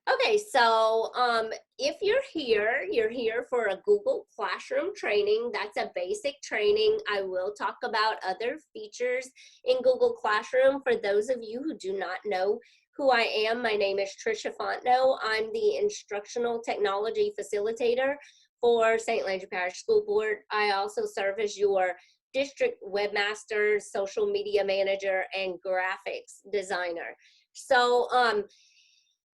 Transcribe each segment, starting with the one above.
Okay, so if you're here for a Google Classroom training. That's a basic training. I will talk about other features in Google Classroom. For those of you who do not know who I am, my name is Trisha Fontenot. I'm the Instructional Technology Facilitator for St. Landry Parish School Board. I also serve as your District Webmaster, Social Media Manager, and Graphics Designer. So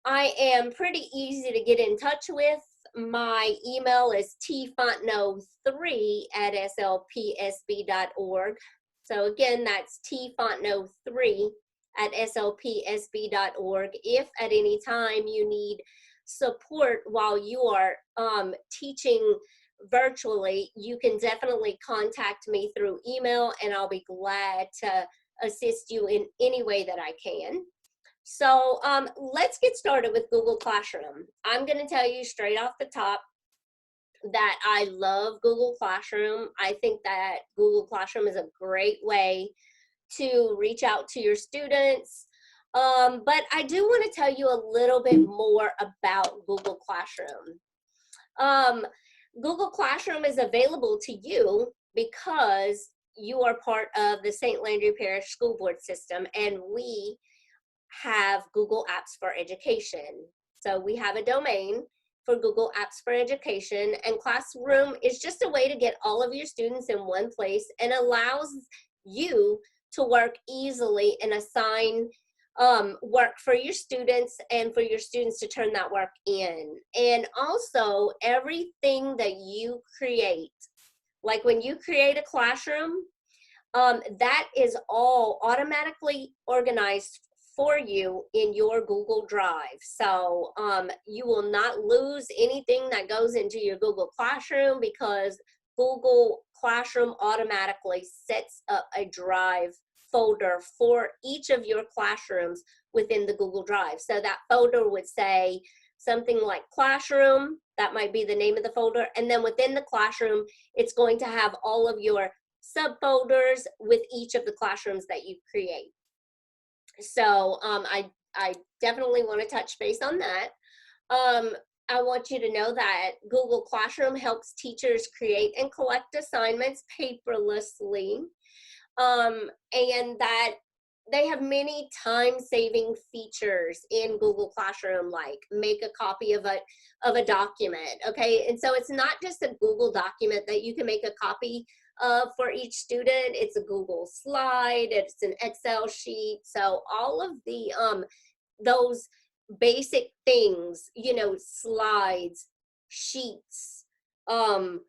I am pretty easy to get in touch with. My email is tfontenot3@slpsb.org. So again, that's tfontenot3@slpsb.org. If at any time you need support while you are teaching virtually, you can definitely contact me through email, and I'll be glad to assist you in any way that I can. So let's get started with Google Classroom. I'm going to tell you straight off the top that I love Google Classroom. I think that Google Classroom is a great way to reach out to your students. But I do want to tell you a little bit more about Google Classroom. Google Classroom is available to you because you are part of the St. Landry Parish School Board system, and we have Google Apps for Education. So we have a domain for Google Apps for Education, and Classroom is just a way to get all of your students in one place and allows you to work easily and assign work for your students and for your students to turn that work in. And also everything that you create, like when you create a classroom, that is all automatically organized for you in your Google Drive. So you will not lose anything that goes into your Google Classroom, because Google Classroom automatically sets up a drive folder for each of your classrooms within the Google Drive. So that folder would say something like Classroom, that might be the name of the folder, and then within the classroom, it's going to have all of your subfolders with each of the classrooms that you create. So I definitely want to touch base on that. I want you to know that Google Classroom helps teachers create and collect assignments paperlessly, and that they have many time-saving features in Google Classroom, like make a copy of a document, okay? And so it's not just a Google document that you can make a copy for each student. It's a Google slide, it's an Excel sheet. So all of the those basic things, you know, slides, sheets, and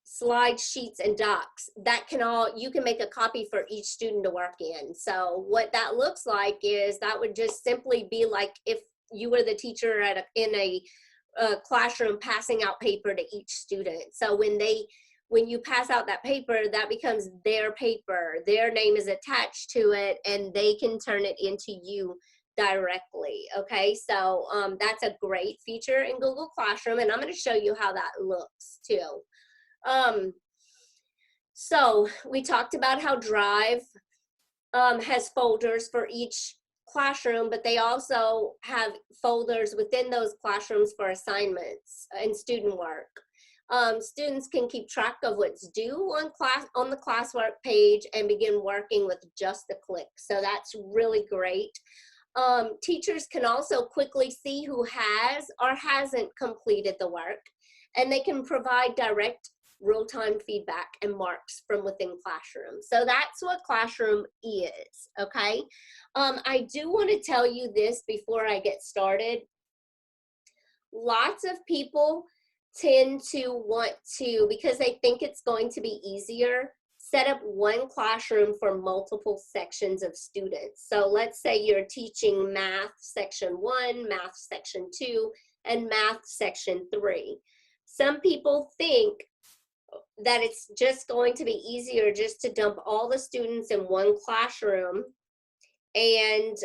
slide sheets and docs, that can all, you can make a copy for each student to work in. So what that looks like is that would just simply be like if you were the teacher at in a classroom passing out paper to each student. So when you pass out that paper, that becomes their paper, their name is attached to it, and they can turn it into you directly. Okay, so that's a great feature in Google Classroom, and I'm going to show you how that looks too. So we talked about how Drive has folders for each classroom, but they also have folders within those classrooms for assignments and student work. Students can keep track of what's due on the classwork page and begin working with just a click. So that's really great. Teachers can also quickly see who has or hasn't completed the work, and they can provide direct real-time feedback and marks from within Classroom. So that's what Classroom is, okay? I do want to tell you this before I get started. Lots of people tend to want to, because they think it's going to be easier, set up one classroom for multiple sections of students. So let's say you're teaching math section 1, math section 2, and math section 3. Some people think that it's just going to be easier just to dump all the students in one classroom and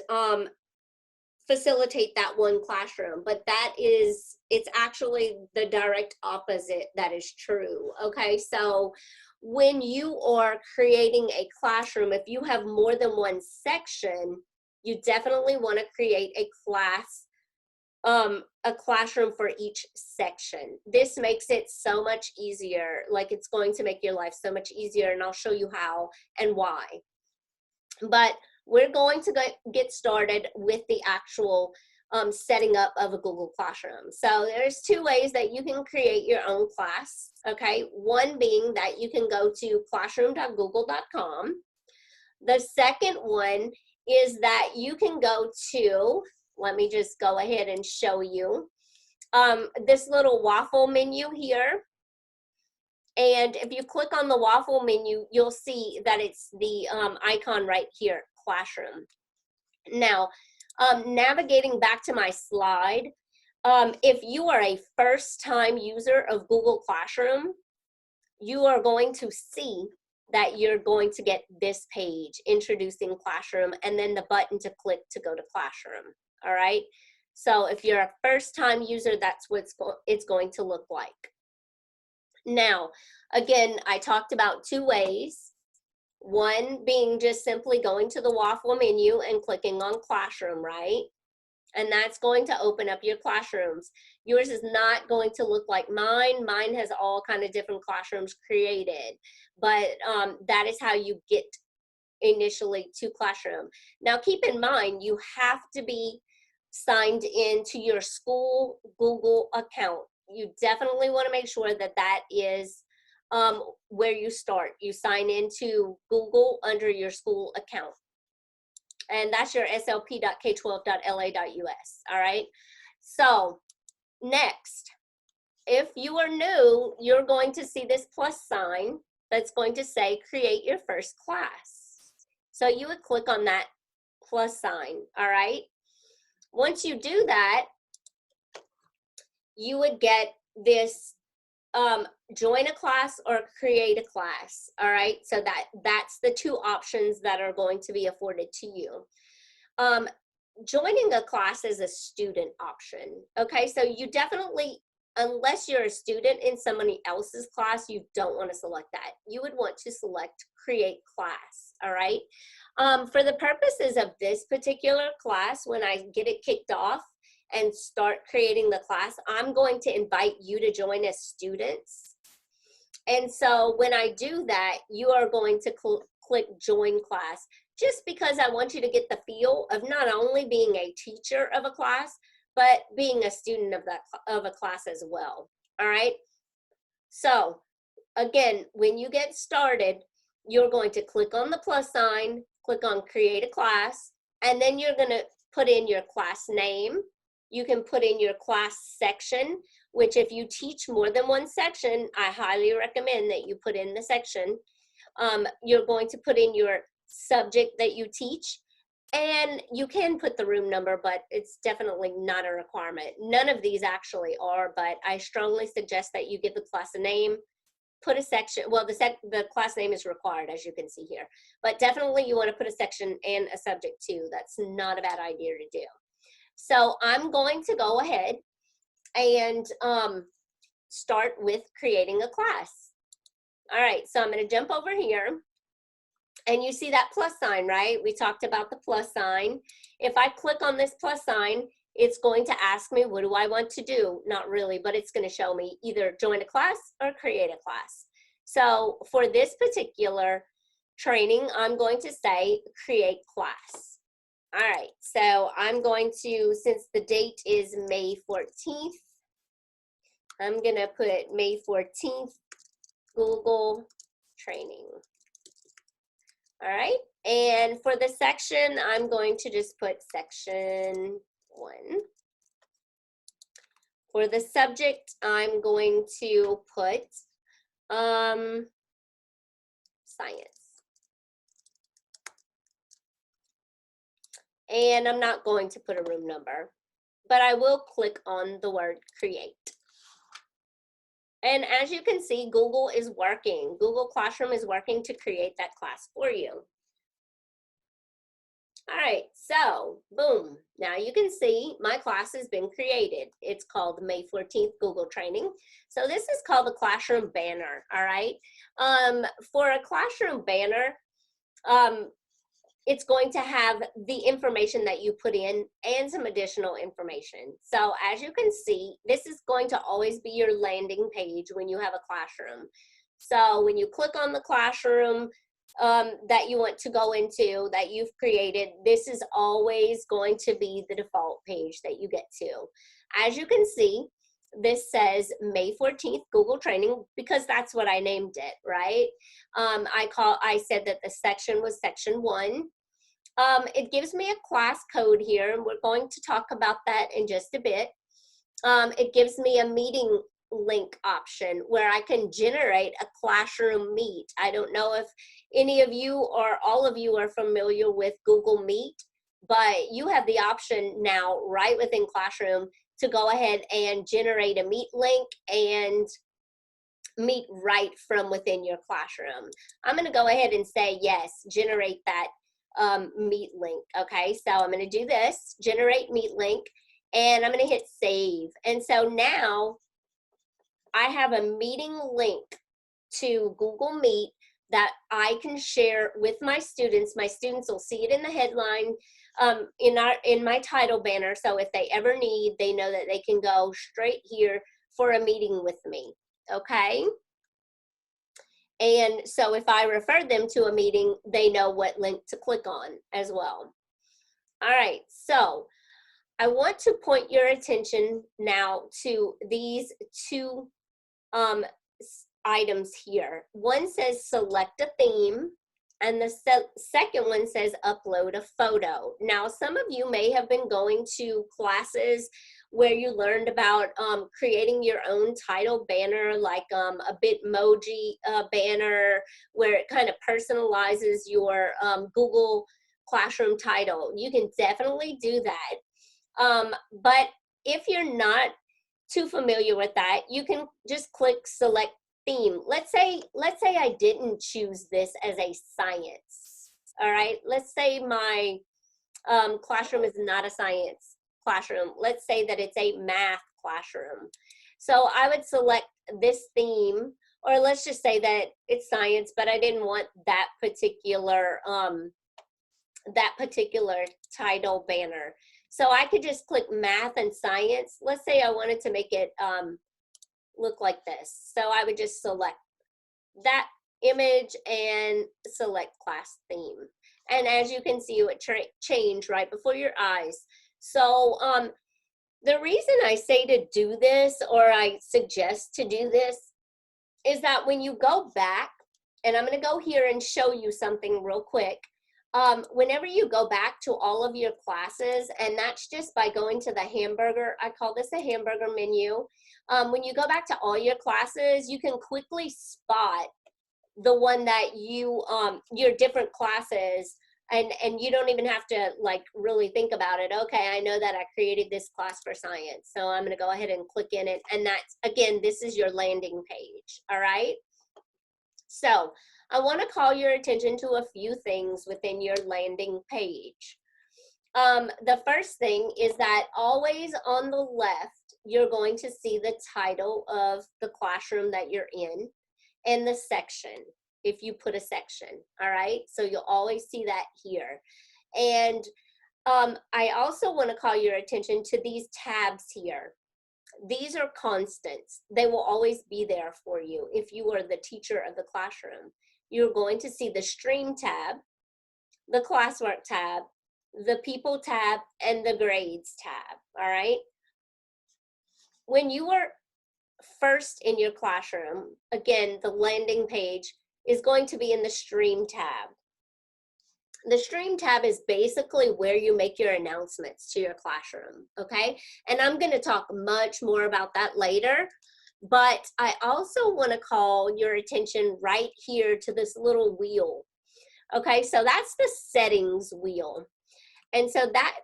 facilitate that one classroom, but it's actually the direct opposite that is true, okay? So when you are creating a classroom, if you have more than one section, you definitely want to create a classroom for each section. This makes it so much easier. Like, it's going to make your life so much easier, and I'll show you how and why. But we're going to get started with the actual setting up of a Google Classroom. So there's two ways that you can create your own class, okay? One being that you can go to classroom.google.com. The second one is that you can go to, let me just go ahead and show you, this little waffle menu here. And if you click on the waffle menu, you'll see that it's the icon right here, Classroom. Now, navigating back to my slide, if you are a first-time user of Google Classroom, you are going to see that you're going to get this page, Introducing Classroom, and then the button to click to go to Classroom, all right? So if you're a first-time user, that's what it's going to look like. Now, again, I talked about two ways. One being just simply going to the waffle menu and clicking on Classroom, right? And that's going to open up your classrooms. Yours is not going to look like mine. Mine has all kind of different classrooms created, but that is how you get initially to Classroom. Now, keep in mind, you have to be signed into your school Google account. You definitely want to make sure that that is where you start. You sign into Google under your school account. And that's your slp.k12.la.us, all right? So next, if you are new, you're going to see this plus sign that's going to say create your first class. So you would click on that plus sign, all right? Once you do that, you would get this join a class or create a class, all right? So that's the two options that are going to be afforded to you. Joining a class is a student option, okay? So you definitely, unless you're a student in somebody else's class, you don't want to select that. You would want to select create class, all right? For the purposes of this particular class, when I get it kicked off and start creating the class, I'm going to invite you to join as students. And so when I do that, you are going to click join class, just because I want you to get the feel of not only being a teacher of a class, but being a student of a class as well, all right? So again, when you get started, you're going to click on the plus sign, click on create a class, and then you're gonna put in your class name. You can put in your class section, which if you teach more than one section, I highly recommend that you put in the section. You're going to put in your subject that you teach, and you can put the room number, but it's definitely not a requirement. None of these actually are, but I strongly suggest that you give the class a name, put a section. Well, the class name is required, as you can see here, but definitely you want to put a section and a subject too. That's not a bad idea to do. So I'm going to go ahead and start with creating a class. All right, so I'm going to jump over here, and you see that plus sign, right? We talked about the plus sign. If I click on this plus sign, it's going to ask me, what do I want to do? Not really, but it's going to show me either join a class or create a class. So for this particular training, I'm going to say create class. All right, so I'm going to, since the date is May 14th, I'm going to put May 14th Google training. All right, and for the section, I'm going to just put section 1. For the subject, I'm going to put science. And I'm not going to put a room number, but I will click on the word create. And as you can see, Google is working. Google Classroom is working to create that class for you. All right, so boom. Now you can see my class has been created. It's called May 14th Google Training. So this is called the Classroom banner, all right? For a Classroom banner, it's going to have the information that you put in and some additional information. So as you can see, this is going to always be your landing page when you have a classroom. So when you click on the classroom that you want to go into, that you've created, this is always going to be the default page that you get to. As you can see, this says May 14th Google training because that's what I named it, right? I said that the section was section 1. It gives me a class code here, and we're going to talk about that in just a bit. It gives me a meeting link option where I can generate a classroom meet. I don't know if any of you or all of you are familiar with Google Meet, but you have the option now right within Classroom to go ahead and generate a meet link and meet right from within your classroom. I'm going to go ahead and say yes, generate that meet link. Okay, so I'm going to do this, generate meet link, and I'm going to hit save. And so now I have a meeting link to Google Meet that I can share with my students. My students will see it in the headline in my title banner. So if they ever need, they know that they can go straight here for a meeting with me. Okay. And so if I refer them to a meeting, they know what link to click on as well. All right, so I want to point your attention now to these two items here. One says select a theme, and the second one says upload a photo. Now, some of you may have been going to classes where you learned about creating your own title banner, like a Bitmoji banner, where it kind of personalizes your Google Classroom title. You can definitely do that. But if you're not too familiar with that, you can just click select theme. Let's say I didn't choose this as a science. All right, let's say my classroom is not a science classroom. Let's say that it's a math classroom. So I would select this theme, or let's just say that it's science, but I didn't want that particular title banner. So I could just click math and science. Let's say I wanted to make it look like this. So I would just select that image and select class theme. And as you can see, it would change right before your eyes. So the reason I say to do this, or I suggest to do this, is that when you go back, and I'm going to go here and show you something real quick. Whenever you go back to all of your classes, and that's just by going to the hamburger, I call this a hamburger menu. When you go back to all your classes, you can quickly spot the one that you, your different classes, and you don't even have to like really think about it. Okay, I know that I created this class for science, so I'm going to go ahead and click in it. And that's, again, this is your landing page. All right. So I want to call your attention to a few things within your landing page. The first thing is that always on the left, you're going to see the title of the classroom that you're in and the section, if you put a section, all right? So you'll always see that here. And I also want to call your attention to these tabs here. These are constants. They will always be there for you if you are the teacher of the classroom. You're going to see the Stream tab, the Classwork tab, the People tab, and the Grades tab, all right? When you are first in your classroom, again, the landing page is going to be in the Stream tab. The Stream tab is basically where you make your announcements to your classroom, okay? And I'm going to talk much more about that later, but I also want to call your attention right here to this little wheel, okay? So that's the settings wheel. And so that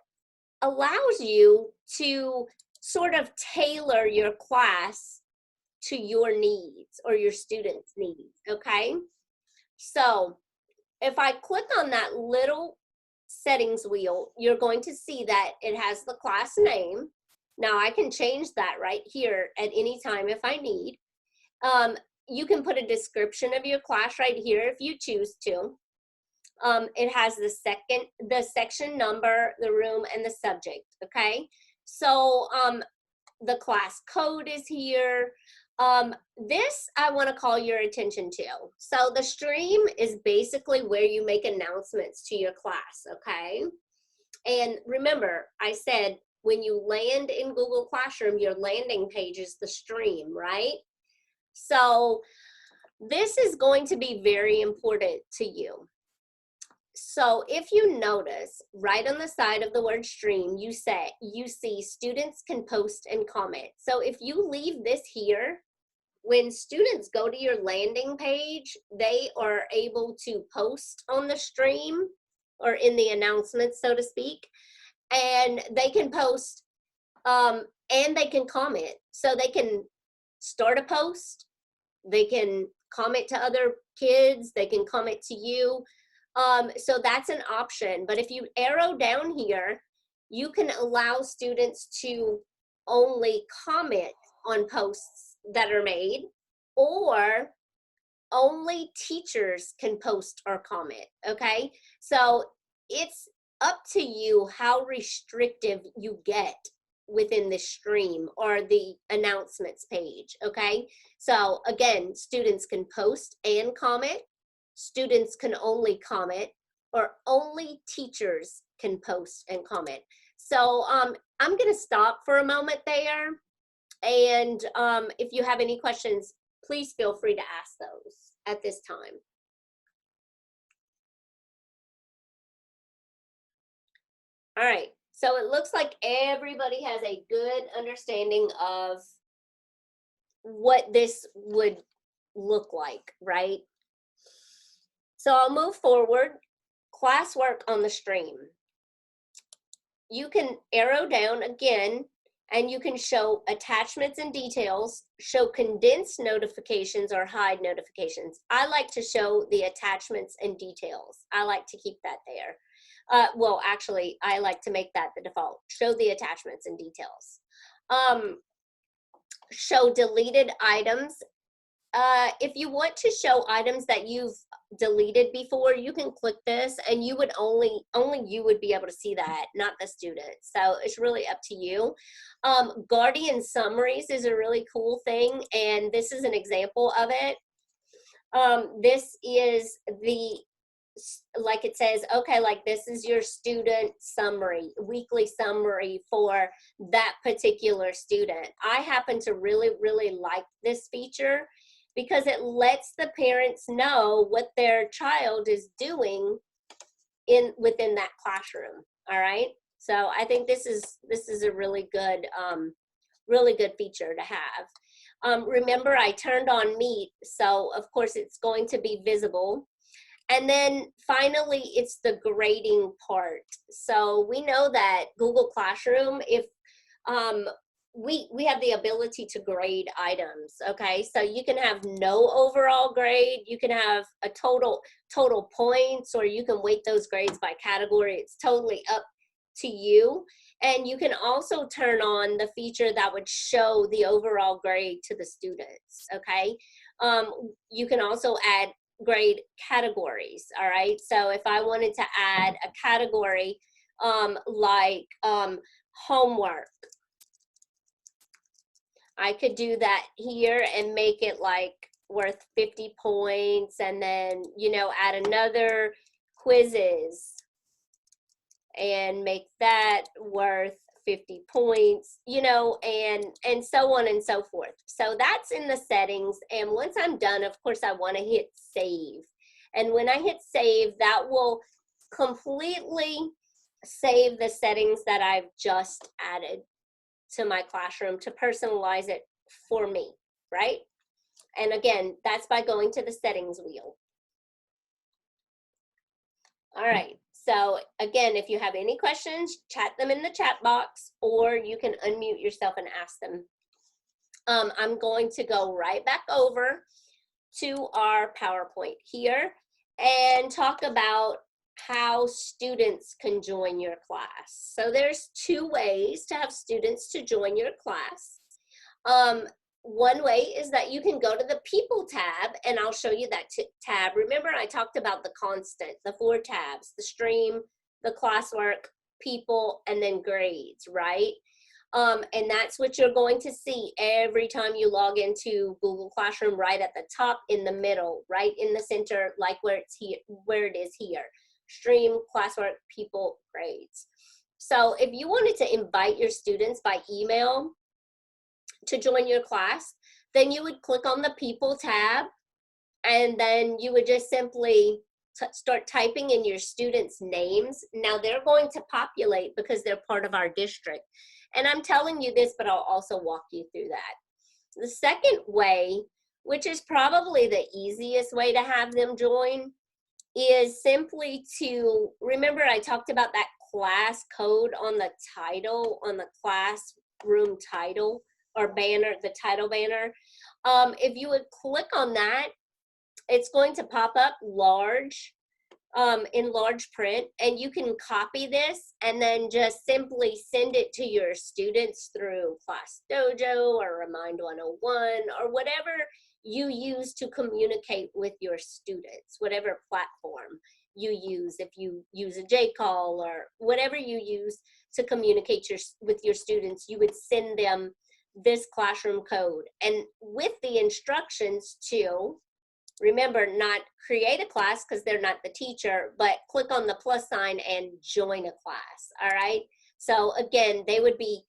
allows you to sort of tailor your class to your needs or your students' needs, okay? So if I click on that little settings wheel, you're going to see that it has the class name. Now I can change that right here at any time if I need. You can put a description of your class right here if you choose to. It has the section number, the room, and the subject, okay? So the class code is here. This I want to call your attention to. So the stream is basically where you make announcements to your class, okay? And remember, I said when you land in Google Classroom, your landing page is the stream, right? So this is going to be very important to you. So if you notice, right on the side of the word stream, you see students can post and comment. So if you leave this here, when students go to your landing page, they are able to post on the stream or in the announcements, so to speak, and they can post and they can comment. So they can start a post, they can comment to other kids, they can comment to you. So that's an option. But if you arrow down here, you can allow students to only comment on posts that are made, or only teachers can post or comment, okay? So it's up to you how restrictive you get within the stream or the announcements page, okay? So again, students can post and comment, students can only comment, or only teachers can post and comment. So I'm gonna stop for a moment there, and if you have any questions, please feel free to ask those at this time. All right, so it looks like everybody has a good understanding of what this would look like, right? So I'll move forward. Classwork on the stream. You can arrow down again, and you can show attachments and details, show condensed notifications or hide notifications. I like to show the attachments and details. I like to keep that there. Well, actually, I like to make that the default. Show the attachments and details. Show deleted items. If you want to show items that you've deleted before, you can click this, and you would only you would be able to see that, not the student. So it's really up to you. Guardian summaries is a really cool thing, and this is an example of it. This is the, like it says, okay, like this is your student summary, weekly summary for that particular student. I happen to really, really like this feature because it lets the parents know what their child is doing within that classroom. All right, so I think this is a really good feature to have. Remember, I turned on Meet, so of course it's going to be visible. And then finally, it's the grading part. So we know that Google Classroom, if we have the ability to grade items, okay? So you can have no overall grade, you can have a total points, or you can weight those grades by category. It's totally up to you. And you can also turn on the feature that would show the overall grade to the students, okay? You can also add grade categories, all right? So if I wanted to add a category like homework, I could do that here and make it like worth 50 points, and then, you know, add another quizzes and make that worth 50 points, you know, and so on and so forth. So that's in the settings, and once I'm done, of course, I want to hit save. And when I hit save, that will completely save the settings that I've just added to my classroom to personalize it for me, right? And again, that's by going to the settings wheel. All right, so again, if you have any questions, chat them in the chat box, or you can unmute yourself and ask them. I'm going to go right back over to our PowerPoint here and talk about how students can join your class. So there's two ways to have students to join your class. one way is that you can go to the People tab, and I'll show you that tab. Remember, I talked about the constant, the 4 tabs, the stream, the classwork, people, and then grades, right? And that's what you're going to see every time you log into Google Classroom, right at the top, in the middle, right in the center, like where it's here, where it is here. Stream, classwork, people, grades. So if you wanted to invite your students by email to join your class, then you would click on the People tab, and then you would just simply start typing in your students' names. Now they're going to populate because they're part of our district. And I'm telling you this, but I'll also walk you through that. The second way, which is probably the easiest way to have them join, is simply to, remember I talked about that class code on the title, on the classroom title or banner, the title banner. If you would click on that, it's going to pop up large, in large print, and you can copy this and then just simply send it to your students through Class Dojo or Remind 101 or whatever you use to communicate with your students, whatever platform you use. If you use a J-call or whatever you use to communicate with your students, you would send them this classroom code. And with the instructions to, remember, not create a class because they're not the teacher, but click on the plus sign and join a class, all right? So again, they would be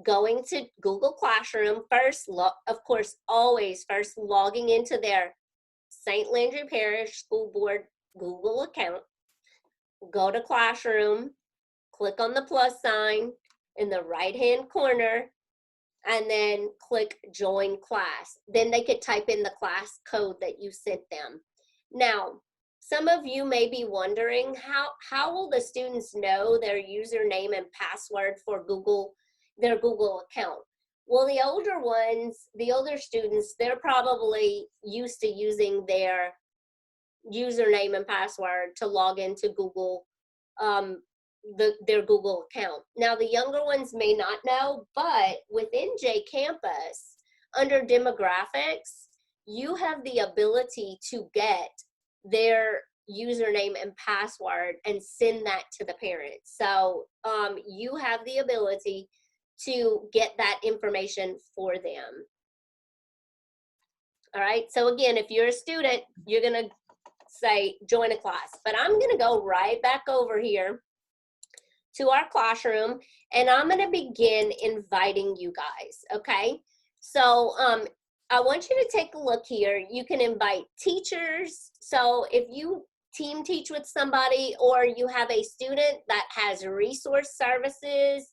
going to Google Classroom first, of course, always first logging into their St. Landry Parish School Board Google account, go to Classroom, click on the plus sign in the right-hand corner, and then click join class. Then they could type in the class code that you sent them. Now, some of you may be wondering, how will the students know their username and password for their Google account? Well, the older ones, the older students, they're probably used to using their username and password to log into Google, their Google account. Now, the younger ones may not know, but within J Campus, under demographics, you have the ability to get their username and password and send that to the parents. So you have the ability to get that information for them. All right, so again, if you're a student, you're gonna say join a class, but I'm gonna go right back over here to our classroom, and I'm gonna begin inviting you guys, okay? So I want you to take a look here. You can invite teachers. So if you team teach with somebody or you have a student that has resource services,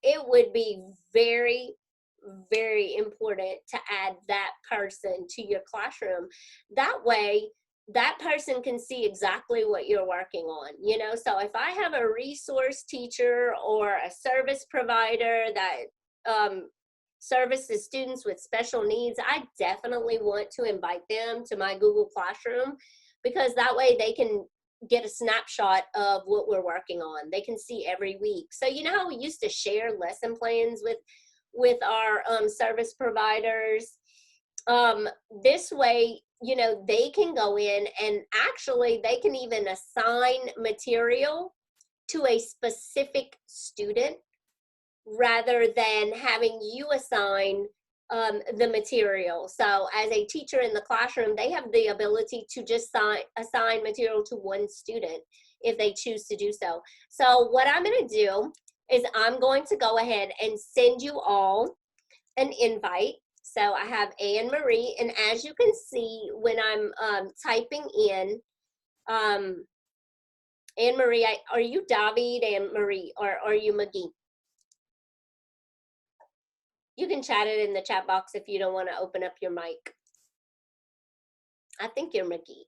it would be very, very important to add that person to your classroom. That way, that person can see exactly what you're working on, you know? So if I have a resource teacher or a service provider that services students with special needs, I definitely want to invite them to my Google Classroom, because that way they can get a snapshot of what we're working on. They can see every week. So you know how we used to share lesson plans with our service providers? This way, you know, they can go in and actually they can even assign material to a specific student rather than having you assign the material. So as a teacher in the classroom, they have the ability to just assign material to one student if they choose to do so. So what I'm going to do is I'm going to go ahead and send you all an invite. So I have Anne Marie, and as you can see when I'm typing in, Anne Marie, are you David, Anne Marie, or are you McGee? You can chat it in the chat box if you don't want to open up your mic. I think you're McGee.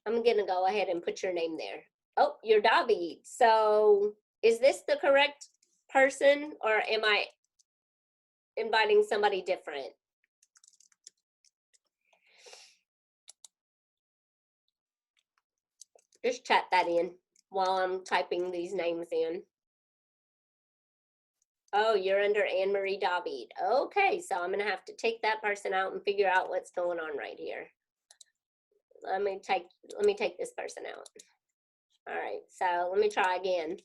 I'm going to go ahead and put your name there. Oh, you're David. So is this the correct person, or am I inviting somebody different? Just chat that in. while I'm typing these names in. Oh, you're under Anne Marie David. Okay, so I'm gonna have to take that person out and figure out what's going on right here. Let me take this person out. All right, so let me try again.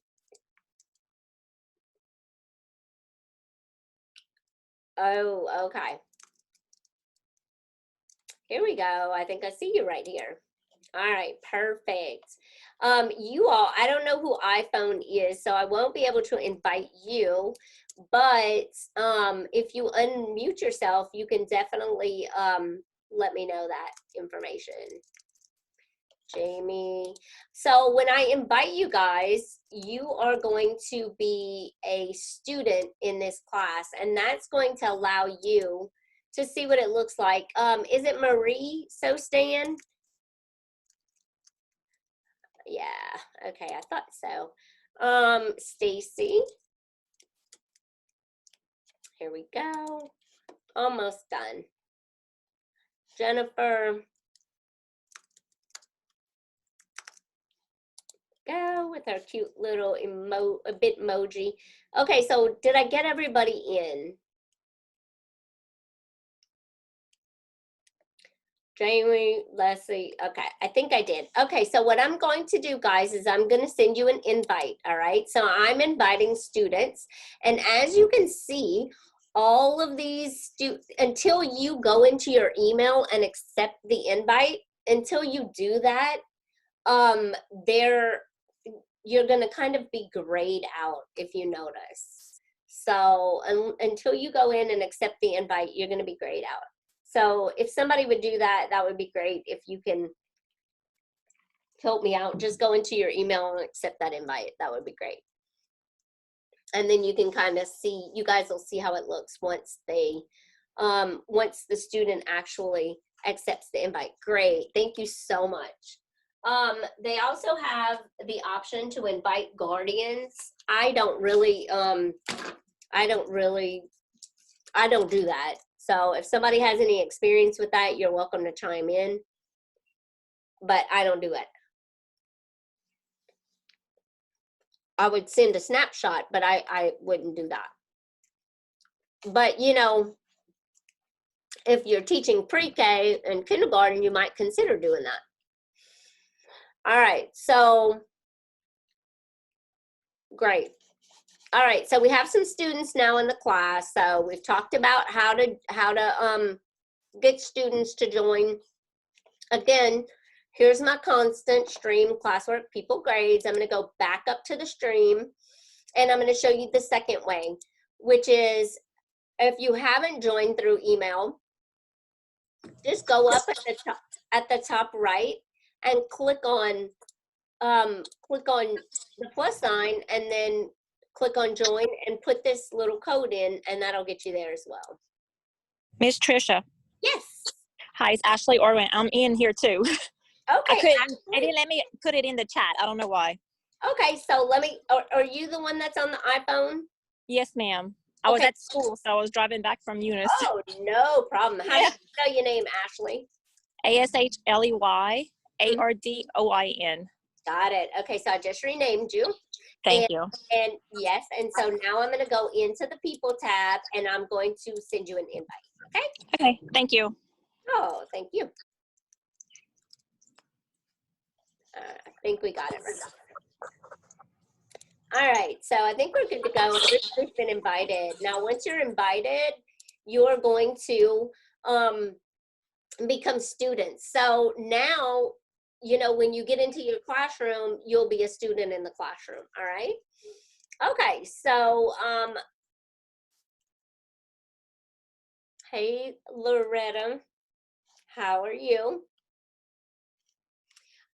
Oh, okay. Here we go. I think I see you right here. All right, perfect. You all, I don't know who iPhone is, so I won't be able to invite you, but if you unmute yourself, you can definitely let me know that information. Jamie. So when I invite you guys, you are going to be a student in this class, and that's going to allow you to see what it looks like. Is it Marie Sostan? Yeah, okay, I thought so. Stacy. Here we go. Almost done. Jennifer. Go with our cute little emoji. Okay, so did I get everybody in? Jamie, Leslie, okay, I think I did. Okay, so what I'm going to do, guys, is I'm going to send you an invite, all right? So I'm inviting students, and as you can see, all of these students, until you go into your email and accept the invite, until you do that, you're going to kind of be grayed out, if you notice. So until you go in and accept the invite, you're going to be grayed out. So if somebody would do that, that would be great. If you can help me out, just go into your email and accept that invite. That would be great. And then you can kind of see, you guys will see how it looks once once the student actually accepts the invite. Great, thank you so much. They also have the option to invite guardians. I don't do that. So if somebody has any experience with that, you're welcome to chime in, but I don't do it. I would send a snapshot, but I wouldn't do that. But you know, if you're teaching pre-K and kindergarten, you might consider doing that. All right, so great. All right, so we have some students now in the class. So we've talked about how to get students to join. Again, here's my constant stream, classwork, people grades. I'm going to go back up to the stream, and I'm going to show you the second way, which is if you haven't joined through email, just go up at the top right and click on the plus sign, and then click on join and put this little code in, and that'll get you there as well. Miss Trisha. Yes. Hi, it's Ashley Orwin. I'm in here too. Okay. It didn't let me put it in the chat. I don't know why. Okay, so let me, are you the one that's on the iPhone? Yes, ma'am. I was at school, so I was driving back from Eunice. Oh, no problem. How do you spell your name, Ashley? ASHLEY ARDOIN. Got it. Okay, so I just renamed you. Thank you. And yes, and so now I'm going to go into the people tab, and I'm going to send you an invite. Okay? Okay, thank you. Oh, thank you. I think we got it right. All right, so I think we're good to go. Everybody's been invited. Now, once you're invited, you're going to become students. So now, you know, when you get into your classroom, you'll be a student in the classroom, all right? Okay, so, hey, Loretta, how are you?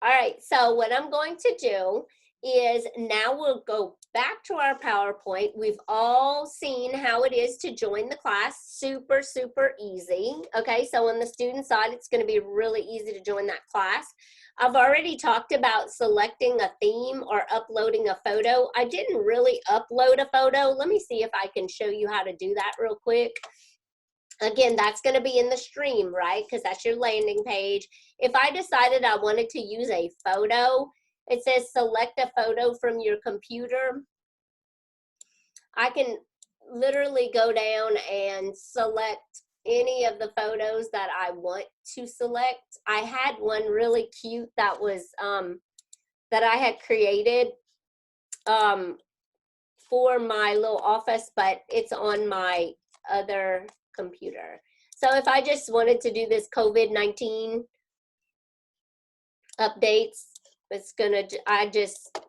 All right, so what I'm going to do is now we'll go back to our PowerPoint. We've all seen how it is to join the class. Super, super easy. Okay, so on the student side, it's going to be really easy to join that class. I've already talked about selecting a theme or uploading a photo. I didn't really upload a photo. Let me see if I can show you how to do that real quick. Again, that's going to be in the stream, right? Because that's your landing page. If I decided I wanted to use a photo, It says select a photo from your computer. I can literally go down and select any of the photos that I want to select. I had one really cute that was that I had created for my little office, but it's on my other computer. So if I just wanted to do this COVID-19 updates, it's gonna, I just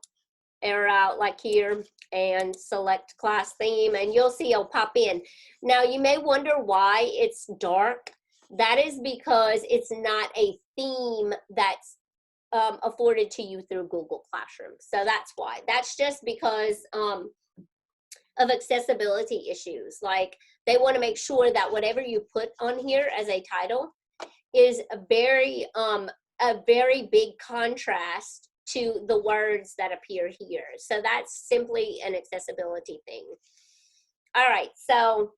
arrow out like here and select class theme, and you'll see it'll pop in. Now you may wonder why it's dark. That is because it's not a theme that's afforded to you through Google Classroom. So that's why. That's just because of accessibility issues. Like they want to make sure that whatever you put on here as a title is a very big contrast to the words that appear here. So that's simply an accessibility thing. All right, so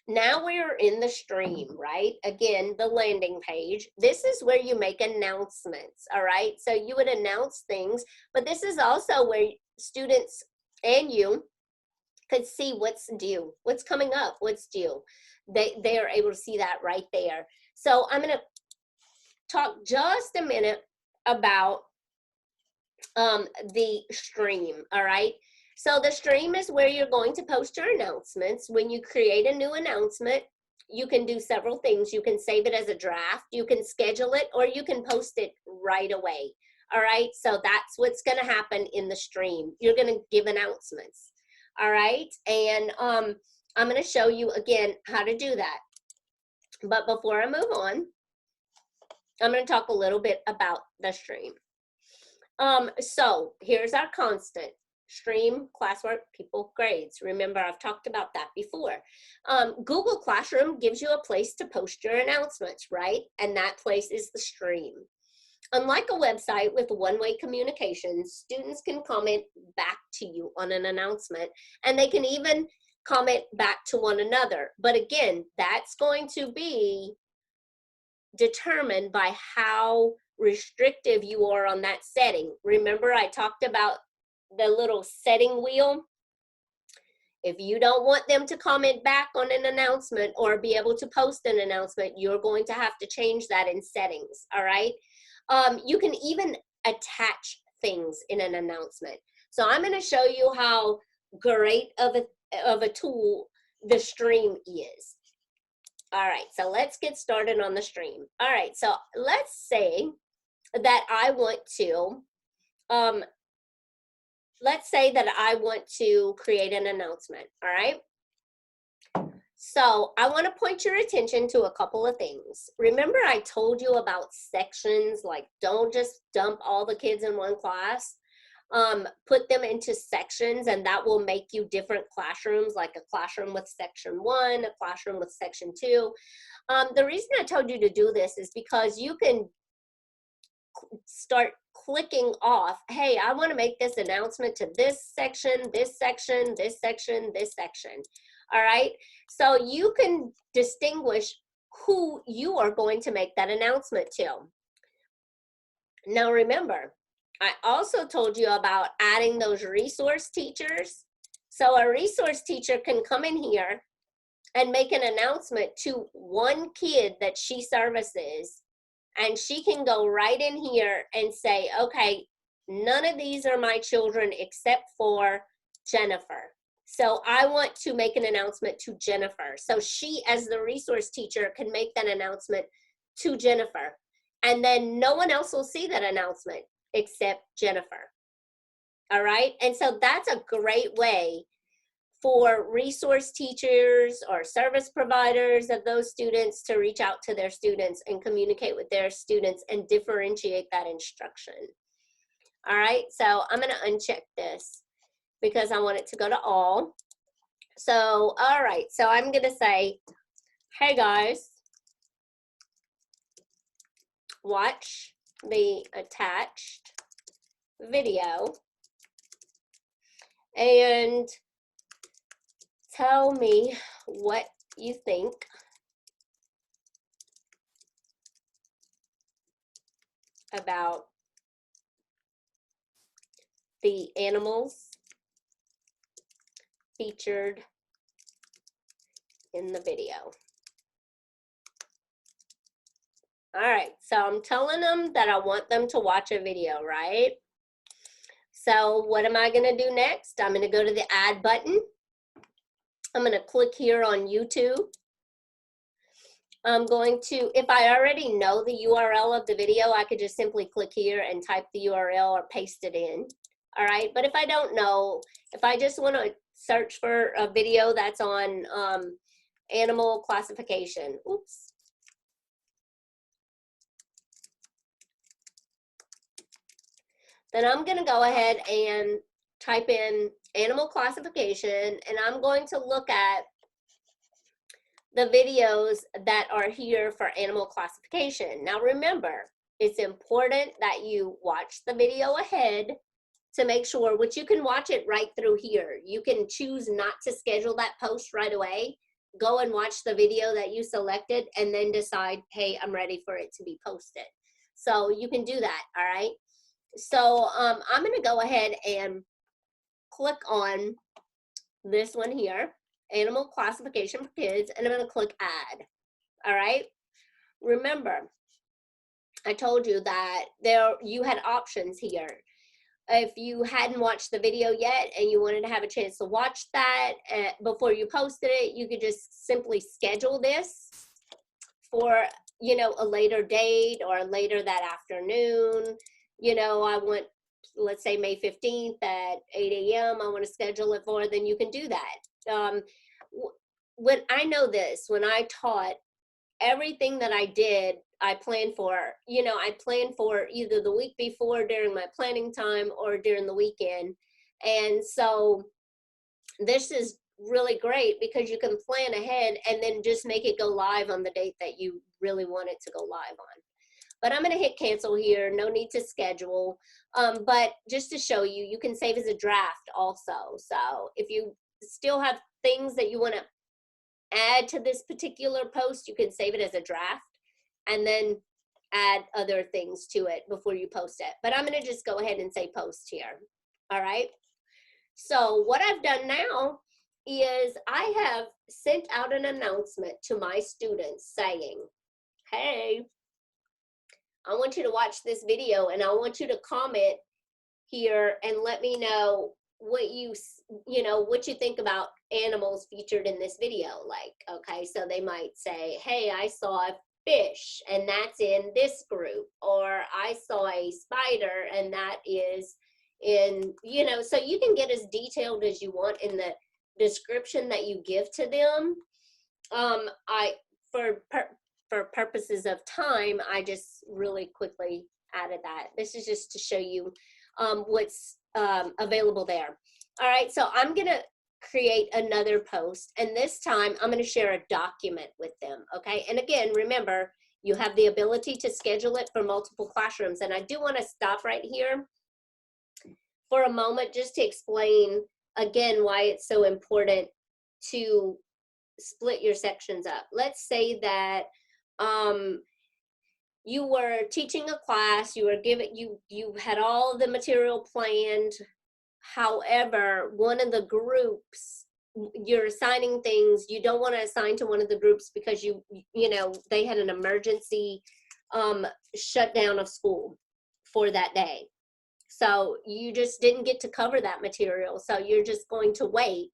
now we're in the stream, right? Again, the landing page. This is where you make announcements, all right? So you would announce things, but this is also where students and you could see what's due, what's coming up, what's due. They are able to see that right there. So I'm gonna talk just a minute about the stream, all right? So the stream is where you're going to post your announcements. When you create a new announcement, you can do several things. You can save it as a draft, you can schedule it, or you can post it right away, all right? So that's what's gonna happen in the stream. You're gonna give announcements, all right? And I'm gonna show you again how to do that. But before I move on, I'm going to talk a little bit about the stream. So here's our constant. Stream, classwork, people, grades. Remember, I've talked about that before. Google Classroom gives you a place to post your announcements, right? And that place is the stream. Unlike a website with one-way communication, students can comment back to you on an announcement, and they can even comment back to one another. But again, that's going to be determined by how restrictive you are on that setting. Remember, I talked about the little setting wheel. If you don't want them to comment back on an announcement or be able to post an announcement, you're going to have to change that in settings, all right? You can even attach things in an announcement. So I'm going to show you how great of a tool the stream is. All right, so let's get started on the stream. All right, so let's say that I want to, create an announcement, all right? So I want to point your attention to a couple of things. Remember I told you about sections, like don't just dump all the kids in one class. Put them into sections, and that will make you different classrooms, like a classroom with section 1, a classroom with section 2. The reason I told you to do this is because you can start clicking off, hey, I want to make this announcement to this section, this section, this section, this section. All right, so you can distinguish who you are going to make that announcement to. Now remember, I also told you about adding those resource teachers. So a resource teacher can come in here and make an announcement to one kid that she services, and she can go right in here and say, okay, none of these are my children except for Jennifer. So I want to make an announcement to Jennifer. So she, as the resource teacher, can make that announcement to Jennifer. And then no one else will see that announcement except Jennifer. All right, and so that's a great way for resource teachers or service providers of those students to reach out to their students and communicate with their students and differentiate that instruction. All right, so I'm going to uncheck this because I want it to go to all. So, all right, so I'm going to say, hey guys, watch the attached video and tell me what you think about the animals featured in the video. All right, so I'm telling them that I want them to watch a video, right? So what am I gonna do next? I'm gonna go to the add button. I'm gonna click here on YouTube. I'm going to, if I already know the URL of the video, I could just simply click here and type the URL or paste it in. All right, but if I don't know, if I just want to search for a video that's on animal classification, oops. Then I'm going to go ahead and type in animal classification, and I'm going to look at the videos that are here for animal classification. Now remember, it's important that you watch the video ahead to make sure, which you can watch it right through here. You can choose not to schedule that post right away. Go and watch the video that you selected and then decide, hey, I'm ready for it to be posted. So you can do that, all right? So I'm gonna go ahead and click on this one here, animal classification for kids, and I'm gonna click add, all right? Remember, I told you that you had options here. If you hadn't watched the video yet and you wanted to have a chance to watch that before you posted it, you could just simply schedule this for, you know, a later date or later that afternoon. You know, I want, let's say May 15th at 8 a.m. I want to schedule it for, then you can do that. When I know this, when I taught, everything that I did, I planned for, you know, I planned for either the week before during my planning time or during the weekend. And so this is really great because you can plan ahead and then just make it go live on the date that you really want it to go live on. But I'm going to hit cancel here. No need to schedule. But just to show you, you can save as a draft also. So if you still have things that you want to add to this particular post, you can save it as a draft and then add other things to it before you post it. But I'm going to just go ahead and say post here. All right. So what I've done now is I have sent out an announcement to my students saying, hey, I want you to watch this video and I want you to comment here and let me know what you know, what you think about animals featured in this video. Like, okay, so they might say, hey, I saw a fish and that's in this group, or I saw a spider and that is in, you know, so you can get as detailed as you want in the description that you give to them. For purposes of time, I just really quickly added that. This is just to show you what's available there. All right, so I'm gonna create another post, and this time I'm gonna share a document with them, okay? And again, remember, you have the ability to schedule it for multiple classrooms, and I do wanna stop right here for a moment just to explain, again, why it's so important to split your sections up. Let's say that you were teaching a class, you were you had all of the material planned. However, one of the groups, you're assigning things, you don't want to assign to one of the groups because you know, they had an emergency shutdown of school for that day. So you just didn't get to cover that material. So you're just going to wait.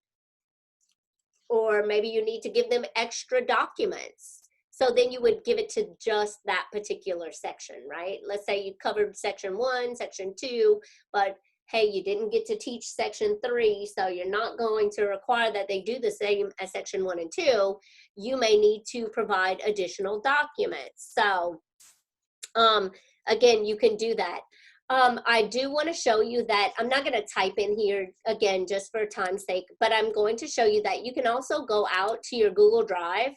Or maybe you need to give them extra documents. So then you would give it to just that particular section, right? Let's say you covered section 1, section 2, but hey, you didn't get to teach section 3, so you're not going to require that they do the same as section 1 and 2. You may need to provide additional documents. So again, you can do that. I do want to show you that I'm not going to type in here again just for time's sake, but I'm going to show you that you can also go out to your Google Drive.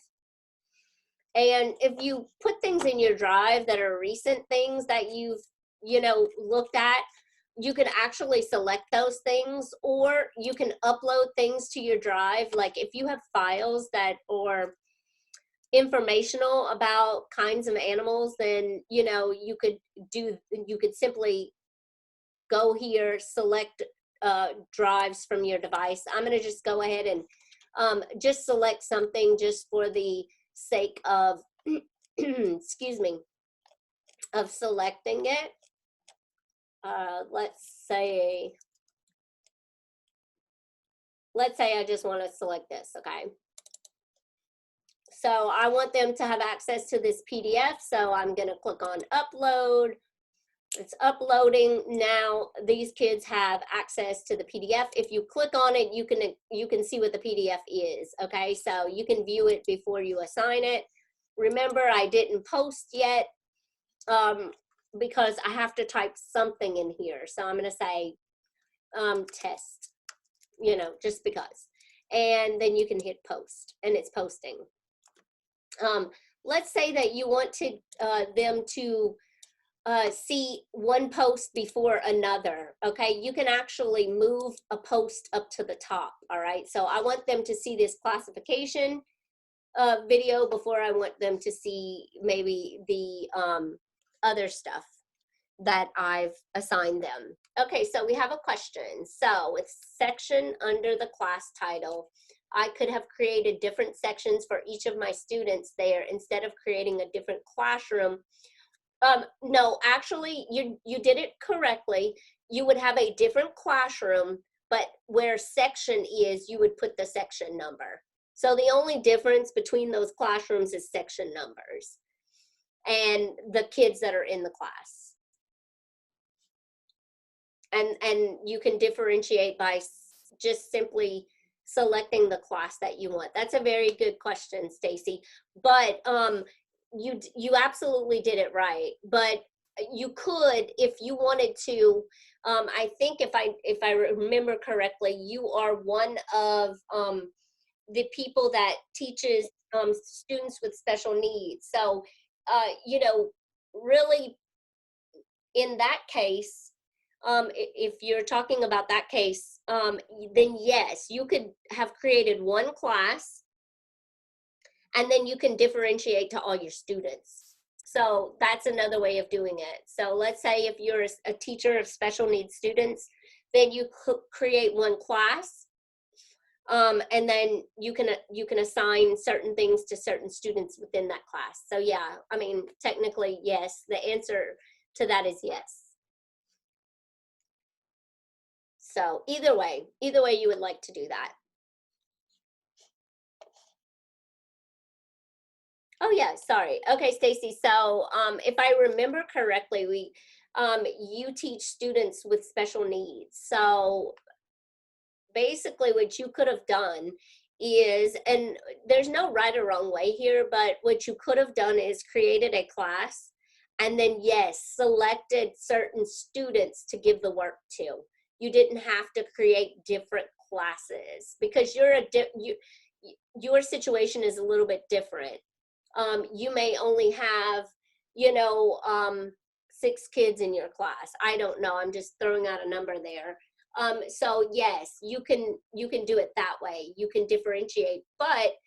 And if you put things in your drive that are recent things that you've, you know, looked at, you can actually select those things, or you can upload things to your drive. Like if you have files that are informational about kinds of animals, then, you know, you could simply go here, select drives from your device. I'm going to just go ahead and just select something just for the sake of, excuse me, of selecting it. Let's say I just want to select this, okay? So I want them to have access to this PDF, so I'm going to click on upload. It's uploading. Now these kids have access to the PDF. If you click on it, you can see what the PDF is, okay? So you can view it before you assign it. Remember, I didn't post yet because I have to type something in here. So I'm going to say test, you know, just because. And then you can hit post, and it's posting. Let's say that you want to them to see one post before another, okay? You can actually move a post up to the top, all right? So I want them to see this classification video before I want them to see maybe the other stuff that I've assigned them. Okay, so we have a question. So with section under the class title, I could have created different sections for each of my students there instead of creating a different classroom. No, actually, you did it correctly. You would have a different classroom, but where section is, you would put the section number. So the only difference between those classrooms is section numbers and the kids that are in the class. And you can differentiate by just simply selecting the class that you want. That's a very good question, Stacy. But you absolutely did it right. But you could, if you wanted to, I think if I remember correctly, you are one of the people that teaches students with special needs. So, you know, really in that case, if you're talking about that case, then yes, you could have created one class and then you can differentiate to all your students. So that's another way of doing it. So let's say if you're a teacher of special needs students, then you create one class, and then you can assign certain things to certain students within that class. So yeah, I mean, technically, yes, the answer to that is yes. So either way you would like to do that. Oh yeah, sorry. Okay, Stacy. So if I remember correctly, you teach students with special needs. So basically what you could have done is, and there's no right or wrong way here, but what you could have done is created a class and then yes, selected certain students to give the work to. You didn't have to create different classes because your situation is a little bit different. You may only have, you know, 6 kids in your class. I don't know. I'm just throwing out a number there. So yes, you can do it that way. You can differentiate. But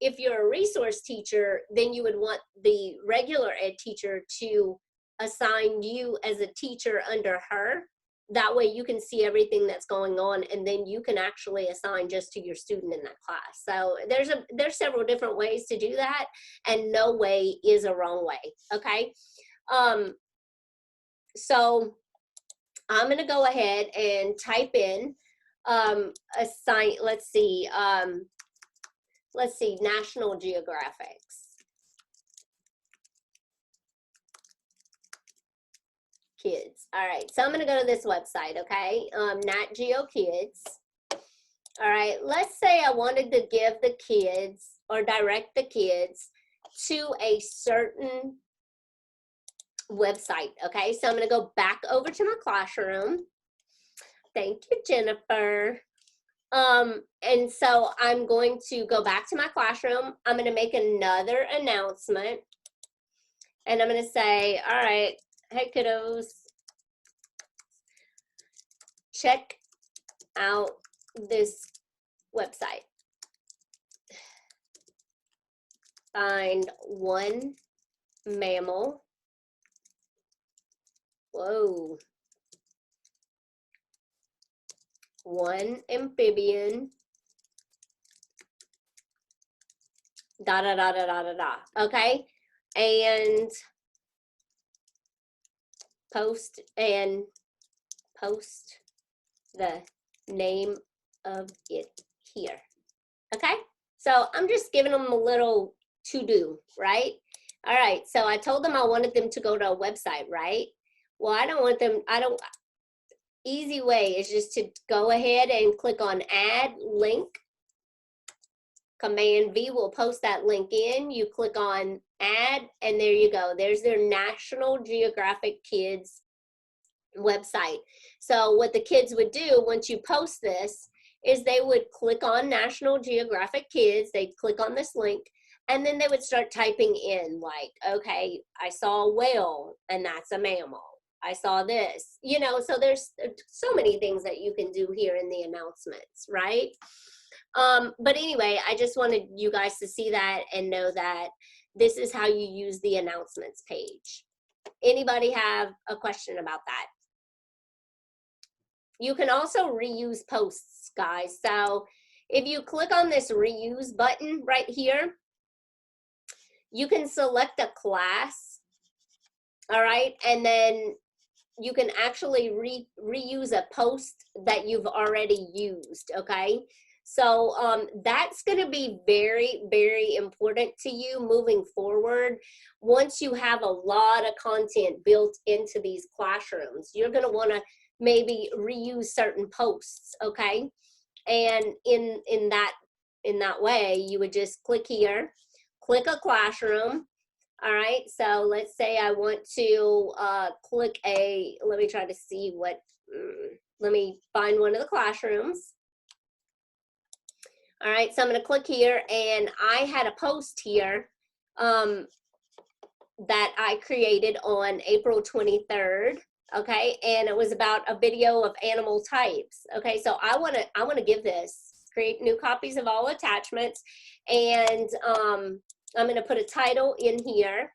if you're a resource teacher, then you would want the regular ed teacher to assign you as a teacher under her. That way you can see everything that's going on, and then you can actually assign just to your student in that class. So there's several different ways to do that, and no way is a wrong way, okay? So I'm gonna go ahead and type in assign, let's see, National Geographics. Kids. All right, so I'm gonna go to this website, okay? Nat Geo Kids. All right, let's say I wanted to give the kids or direct the kids to a certain website, okay? So I'm gonna go back over to my classroom. Thank you, Jennifer. And so I'm going to go back to my classroom. I'm gonna make another announcement. And I'm gonna say, all right, hey kiddos, check out this website. Find one mammal. Whoa. one amphibian, da da da da da da da. Okay, and post the name of it here. Okay, so I'm just giving them a little to do, right? All right, so I told them I wanted them to go to a website, right? Well, easy way is just to go ahead and click on add link. Command V will post that link in. You click on add, and there you go. There's their National Geographic Kids website. So what the kids would do once you post this is they would click on National Geographic Kids, they'd click on this link, and then they would start typing in like, okay, I saw a whale, and that's a mammal. I saw this, you know, so there's so many things that you can do here in the announcements, right? But anyway, I just wanted you guys to see that and know that this is how you use the announcements page. Anybody have a question about that? You can also reuse posts, guys. So if you click on this reuse button right here, you can select a class, all right? And then you can actually reuse a post that you've already used, okay? So that's going to be very, very important to you moving forward. Once you have a lot of content built into these classrooms, you're going to want to maybe reuse certain posts, okay? And in that way, you would just click here, click a classroom. All right, so let's say I want to click let me try to see let me find one of the classrooms. All right, so I'm gonna click here, and I had a post here that I created on April 23rd, okay, and it was about a video of animal types, okay, so I wanna give this, create new copies of all attachments, and I'm going to put a title in here.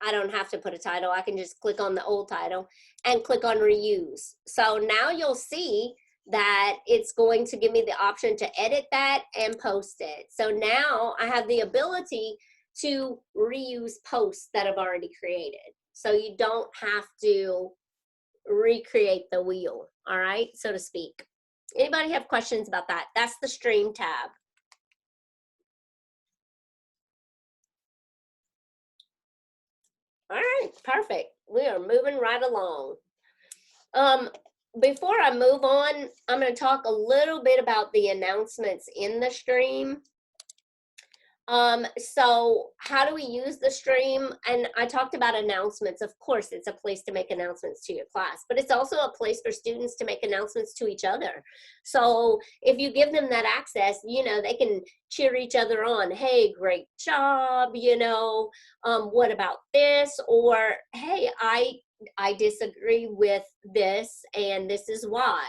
I don't have to put a title. I can just click on the old title and click on reuse. So now you'll see that it's going to give me the option to edit that and post it. So now I have the ability to reuse posts that I've already created. So you don't have to recreate the wheel, all right, so to speak. Anybody have questions about that? That's the stream tab. All right, perfect. We are moving right along. Before I move on, I'm going to talk a little bit about the announcements in the stream. So how do we use the stream? And I talked about announcements. Of course, it's a place to make announcements to your class, but it's also a place for students to make announcements to each other. So if you give them that access, you know, they can cheer each other on. Hey, great job, you know, what about this? Or, hey, I disagree with this, and this is why.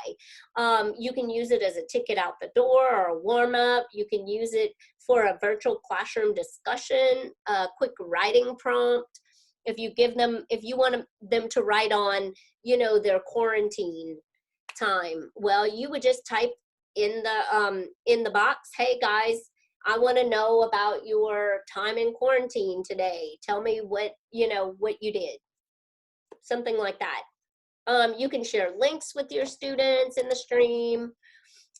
You can use it as a ticket out the door or a warm up. You can use it for a virtual classroom discussion, a quick writing prompt. If you want them to write on, you know, their quarantine time, well, you would just type in the box, hey guys, I want to know about your time in quarantine today. Tell me what you did. Something like that. You can share links with your students in the stream.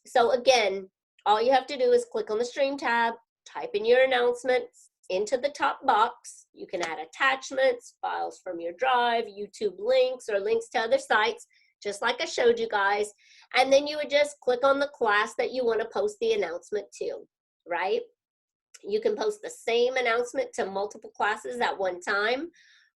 So again, all you have to do is click on the stream tab, type in your announcements into the top box. You can add attachments, files from your drive, YouTube links, or links to other sites, just like I showed you guys. And then you would just click on the class that you want to post the announcement to, right? You can post the same announcement to multiple classes at one time,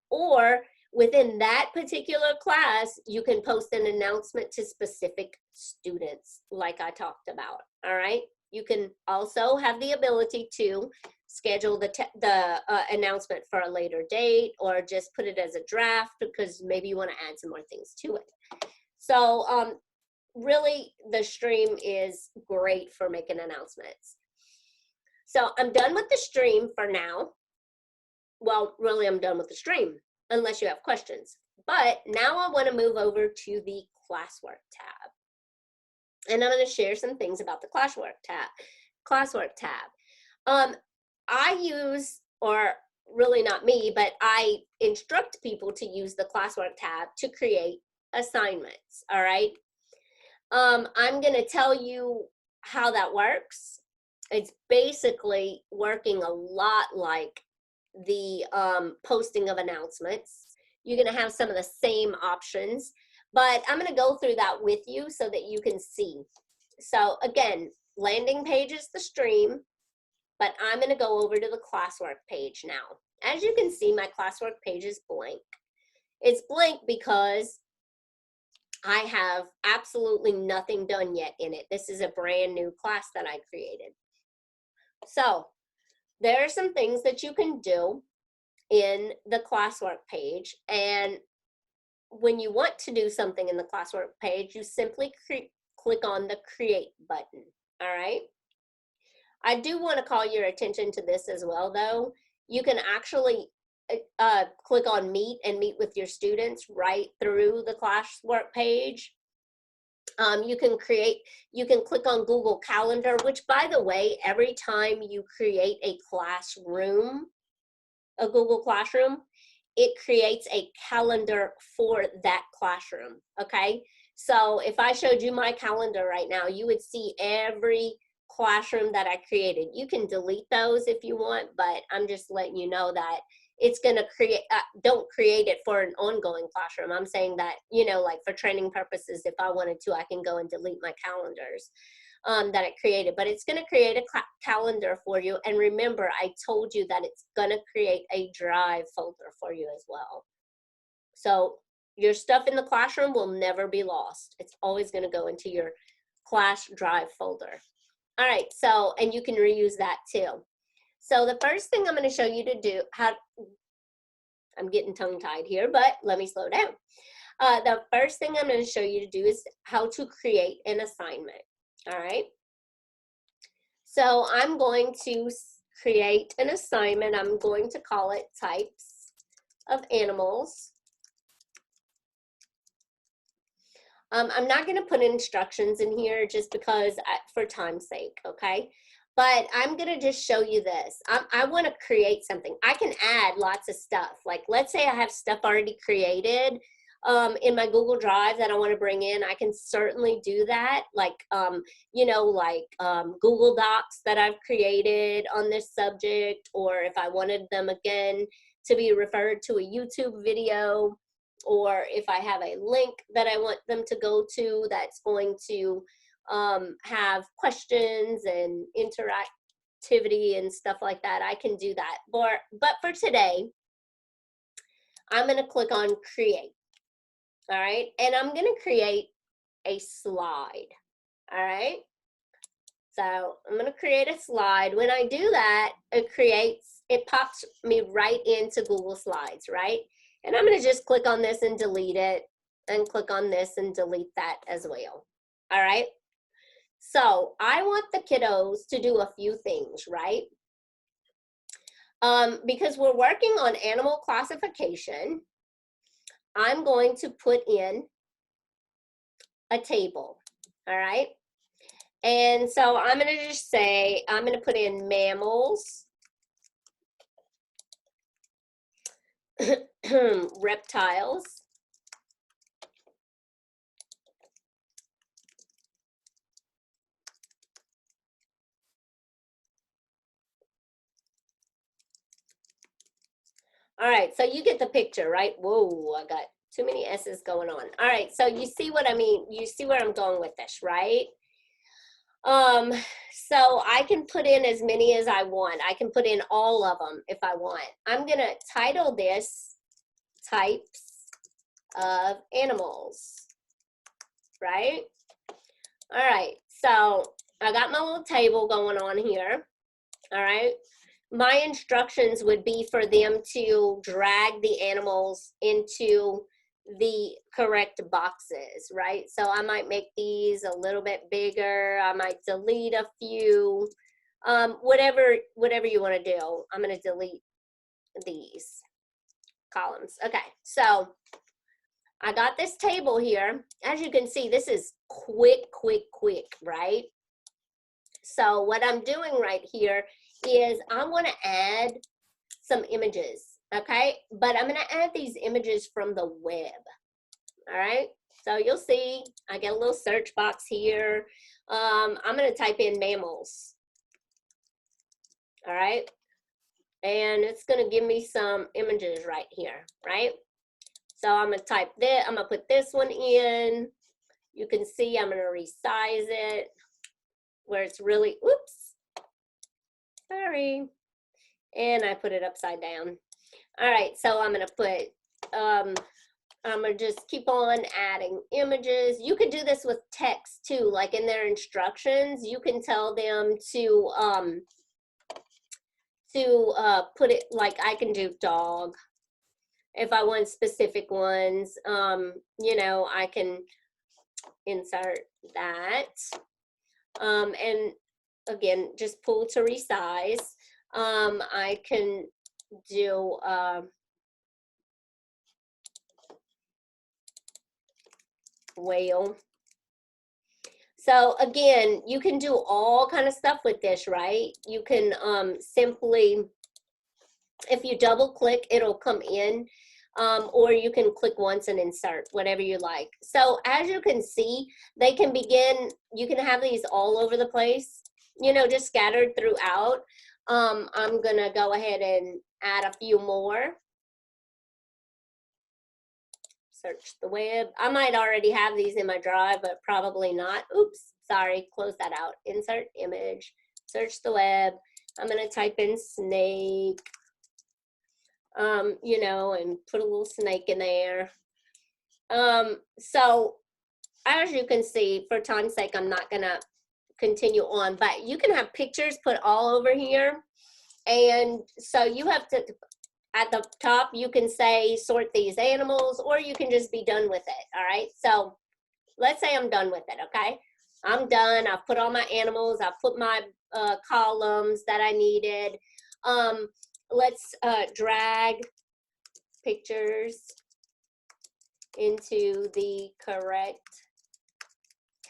or within that particular class, you can post an announcement to specific students, like I talked about, all right? You can also have the ability to schedule the announcement for a later date, or just put it as a draft because maybe you want to add some more things to it. So really, the stream is great for making announcements. So I'm done with the stream for now. Well, really, I'm done with the stream, unless you have questions. But now I want to move over to the Classwork tab. And I'm going to share some things about the Classwork tab. I use, or really not me, but I instruct people to use the Classwork tab to create assignments, all right? I'm going to tell you how that works. It's basically working a lot like the posting of announcements. You're going to have some of the same options, but I'm going to go through that with you so that you can see. So again, landing page is the stream, but I'm going to go over to the Classwork page now. As you can see, my Classwork page is blank. It's blank because I have absolutely nothing done yet in it. This is a brand new class that I created. So there are some things that you can do in the Classwork page, and when you want to do something in the Classwork page, you simply click on the Create button, all right? I do want to call your attention to this as well, though. You can actually click on Meet and meet with your students right through the Classwork page. You can click on Google Calendar, which, by the way, every time you create a classroom, a Google Classroom, it creates a calendar for that classroom, okay? So if I showed you my calendar right now, you would see every classroom that I created. You can delete those if you want, but I'm just letting you know that it's going to create, don't create it for an ongoing classroom. I'm saying that, you know, like for training purposes, if I wanted to, I can go and delete my calendars that I created, but it's going to create a calendar for you. And remember, I told you that it's going to create a drive folder for you as well. So your stuff in the classroom will never be lost. It's always going to go into your class drive folder. All right, so, and you can reuse that too. So the first thing I'm going to show you to do, I'm getting tongue-tied here, but let me slow down. The first thing I'm going to show you to do is how to create an assignment. All right. So I'm going to create an assignment. I'm going to call it Types of Animals. I'm not going to put instructions in here just because for time's sake, okay? But I'm going to just show you this. I want to create something. I can add lots of stuff. Like, let's say I have stuff already created in my Google Drive that I want to bring in. I can certainly do that. Like, you know, like Google Docs that I've created on this subject, or if I wanted them again to be referred to a YouTube video, or if I have a link that I want them to go to that's going to have questions and interactivity and stuff like that, I can do that. But for today, I'm going to click on Create. All right, and I'm going to create a slide. All right, so I'm going to create a slide. When I do that, it pops me right into Google Slides, right? And I'm going to just click on this and delete it, and click on this and delete that as well. All right, so I want the kiddos to do a few things, right? Because we're working on animal classification, I'm going to put in a table, all right? And so I'm going to just say, I'm going to put in mammals, reptiles, all right, so you get the picture, right? Whoa, I got too many S's going on. All right, so you see what I mean? You see where I'm going with this, right? So I can put in as many as I want. I can put in all of them if I want. I'm going to title this Types of Animals, right? All right, so I got my little table going on here, all right? My instructions would be for them to drag the animals into the correct boxes, right? So I might make these a little bit bigger. I might delete a few, whatever you want to do. I'm going to delete these columns. Okay, so I got this table here. As you can see, this is quick, right? So what I'm doing right here is I want to add some images, okay? But I'm going to add these images from the web, all right? So you'll see I get a little search box here. I'm going to type in mammals, all right? And it's going to give me some images right here, right? So I'm going to type this. I'm going to put this one in. You can see I'm going to resize it where it's really, oops, sorry. And I put it upside down. All right, so I'm going to put, I'm going to just keep on adding images. You could do this with text too, like in their instructions. You can tell them to put it, like I can do dog. If I want specific ones, you know, I can insert that. And again, just pull to resize. I can do Wael. So again, you can do all kind of stuff with this, right? You can simply, if you double click, it'll come in, or you can click once and insert, whatever you like. So as you can see, they can begin, you can have these all over the place, you know, just scattered throughout. I'm gonna go ahead and add a few more. Search the web. I might already have these in my drive, but probably not. Oops, sorry, close that out. Insert image, search the web. I'm gonna type in snake, you know, and put a little snake in there. So as you can see, for time's sake, I'm not gonna continue on, but you can have pictures put all over here. And so you have to, at the top, you can say sort these animals, or you can just be done with it, all right? So let's say I'm done with it, okay? I'm done, I've put all my animals, I've put my columns that I needed. Let's drag pictures into the correct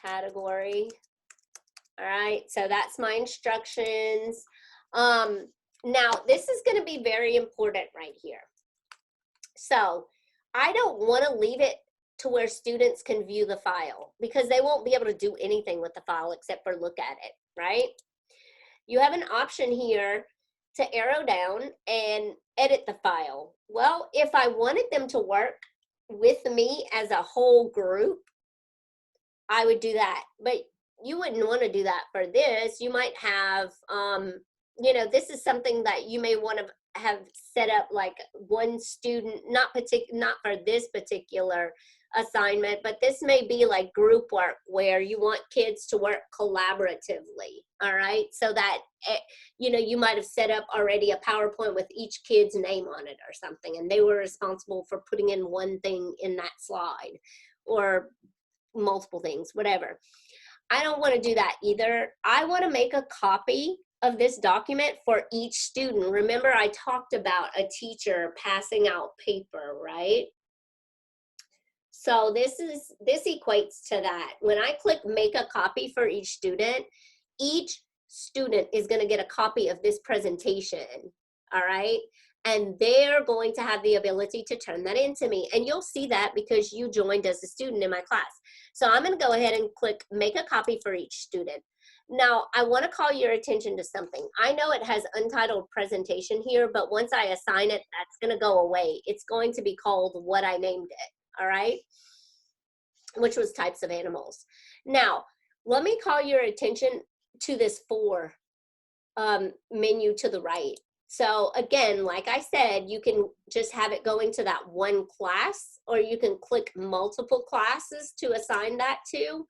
category. All right, so that's my instructions. Now, this is going to be very important right here. So I don't want to leave it to where students can view the file, because they won't be able to do anything with the file except for look at it, right? You have an option here to arrow down and edit the file. Well, if I wanted them to work with me as a whole group, I would do that. But you wouldn't want to do that for this. You might have, you know, this is something that you may want to have set up, like one student, not for this particular assignment, but this may be like group work where you want kids to work collaboratively, all right? So that, you know, you might have set up already a PowerPoint with each kid's name on it or something, and they were responsible for putting in one thing in that slide, or multiple things, whatever. I don't want to do that either. I want to make a copy of this document for each student. Remember, I talked about a teacher passing out paper, right? So this equates to that. When I click make a copy for each student is going to get a copy of this presentation, all right? And they're going to have the ability to turn that into me. And you'll see that because you joined as a student in my class. So I'm going to go ahead and click make a copy for each student. Now, I want to call your attention to something. I know it has untitled presentation here, but once I assign it, that's going to go away. It's going to be called what I named it, all right? Which was types of animals. Now, let me call your attention to this for menu to the right. So again, like I said, you can just have it going to that one class, or you can click multiple classes to assign that to.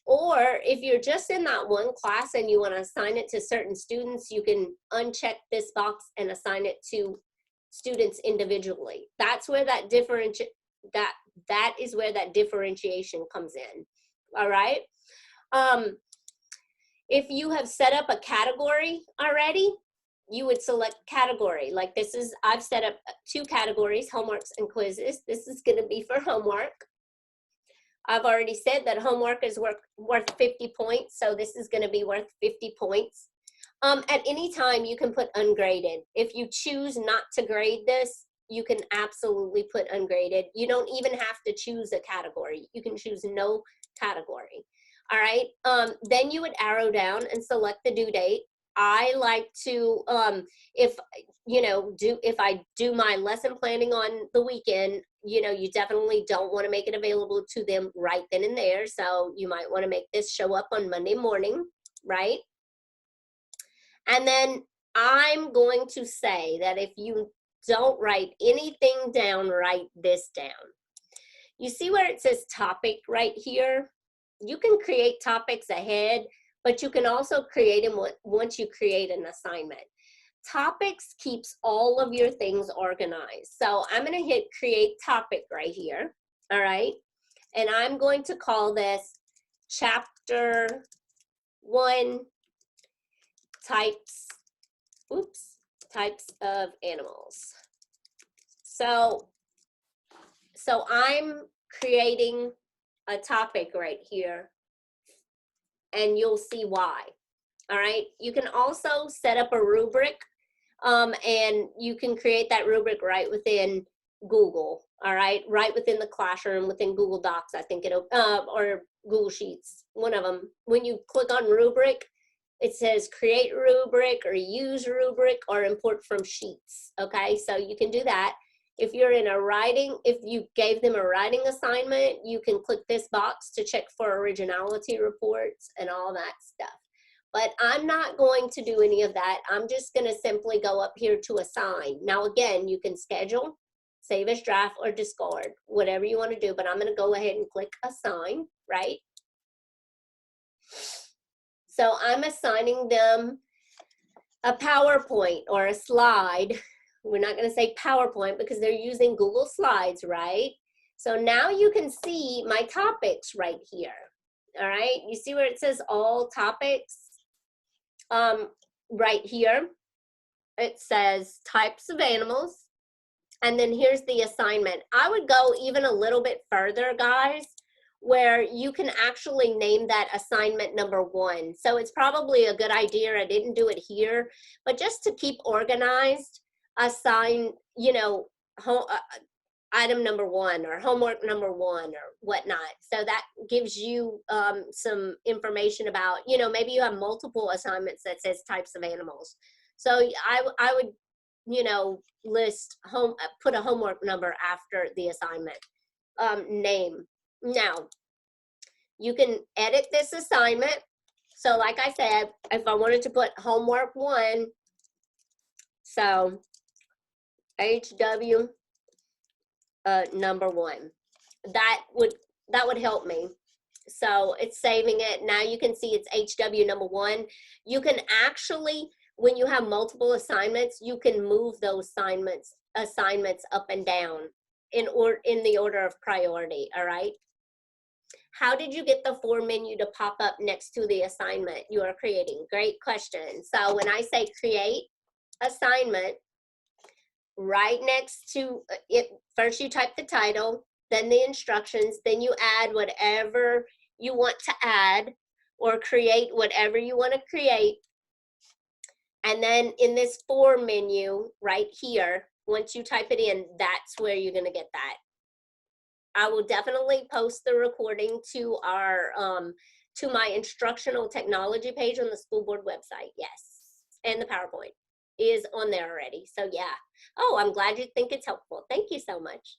Or if you're just in that one class and you want to assign it to certain students, you can uncheck this box and assign it to students individually. That's where that that is where that differentiation comes in. All right. If you have set up a category already, you would select category. Like this is, I've set up 2 categories, homeworks and quizzes. This is going to be for homework. I've already said that homework is worth 50 points, so this is going to be worth 50 points. At any time, you can put ungraded. If you choose not to grade this, you can absolutely put ungraded. You don't even have to choose a category. You can choose no category. All right. Then you would arrow down and select the due date. I like to, if I do my lesson planning on the weekend, you definitely don't want to make it available to them right then and there. So you might want to make this show up on Monday morning, right? And then I'm going to say that if you don't write anything down, write this down. You see where it says topic right here? You can create topics ahead, but you can also create them once you create an assignment. Topics keeps all of your things organized. So I'm going to hit create topic right here. All right. And I'm going to call this chapter 1 types of animals. So I'm creating a topic right here, and you'll see why. All right. You can also set up a rubric, and you can create that rubric right within Google. All right, right within the classroom, within Google Docs, I think it'll, or Google Sheets, one of them. When you click on rubric, it says create rubric or use rubric or import from sheets. Okay, so you can do that. If you're in a writing, if you gave them a writing assignment, you can click this box to check for originality reports and all that stuff. But I'm not going to do any of that. I'm just going to simply go up here to assign. Now, again, you can schedule, save as draft, or discard, whatever you want to do. But I'm going to go ahead and click assign, right? So I'm assigning them a PowerPoint or a slide. We're not going to say PowerPoint because they're using Google Slides, right? So now you can see my topics right here. All right, you see where it says all topics? Right here, it says types of animals. And then here's the assignment. I would go even a little bit further, guys, where you can actually name that assignment number 1. So it's probably a good idea. I didn't do it here, but just to keep organized, assign, item number 1 or homework number 1 or whatnot. So that gives you some information about, maybe you have multiple assignments that says types of animals. So I would, list put a homework number after the assignment name. Now, you can edit this assignment. So like I said, if I wanted to put homework 1, so HW number 1, that would help me. So it's saving it. Now you can see it's HW number 1. You can actually, when you have multiple assignments, you can move those assignments up and down in the order of priority. All right. How did you get the form menu to pop up next to the assignment you are creating? Great question. So when I say create assignment, right next to it, first you type the title, then the instructions, then you add whatever you want to add or create whatever you want to create. And then in this form menu right here, once you type it in, that's where you're going to get that. I will definitely post the recording to our to my instructional technology page on the school board website. Yes, and the PowerPoint is on there already. So yeah. Oh, I'm glad you think it's helpful. Thank you so much.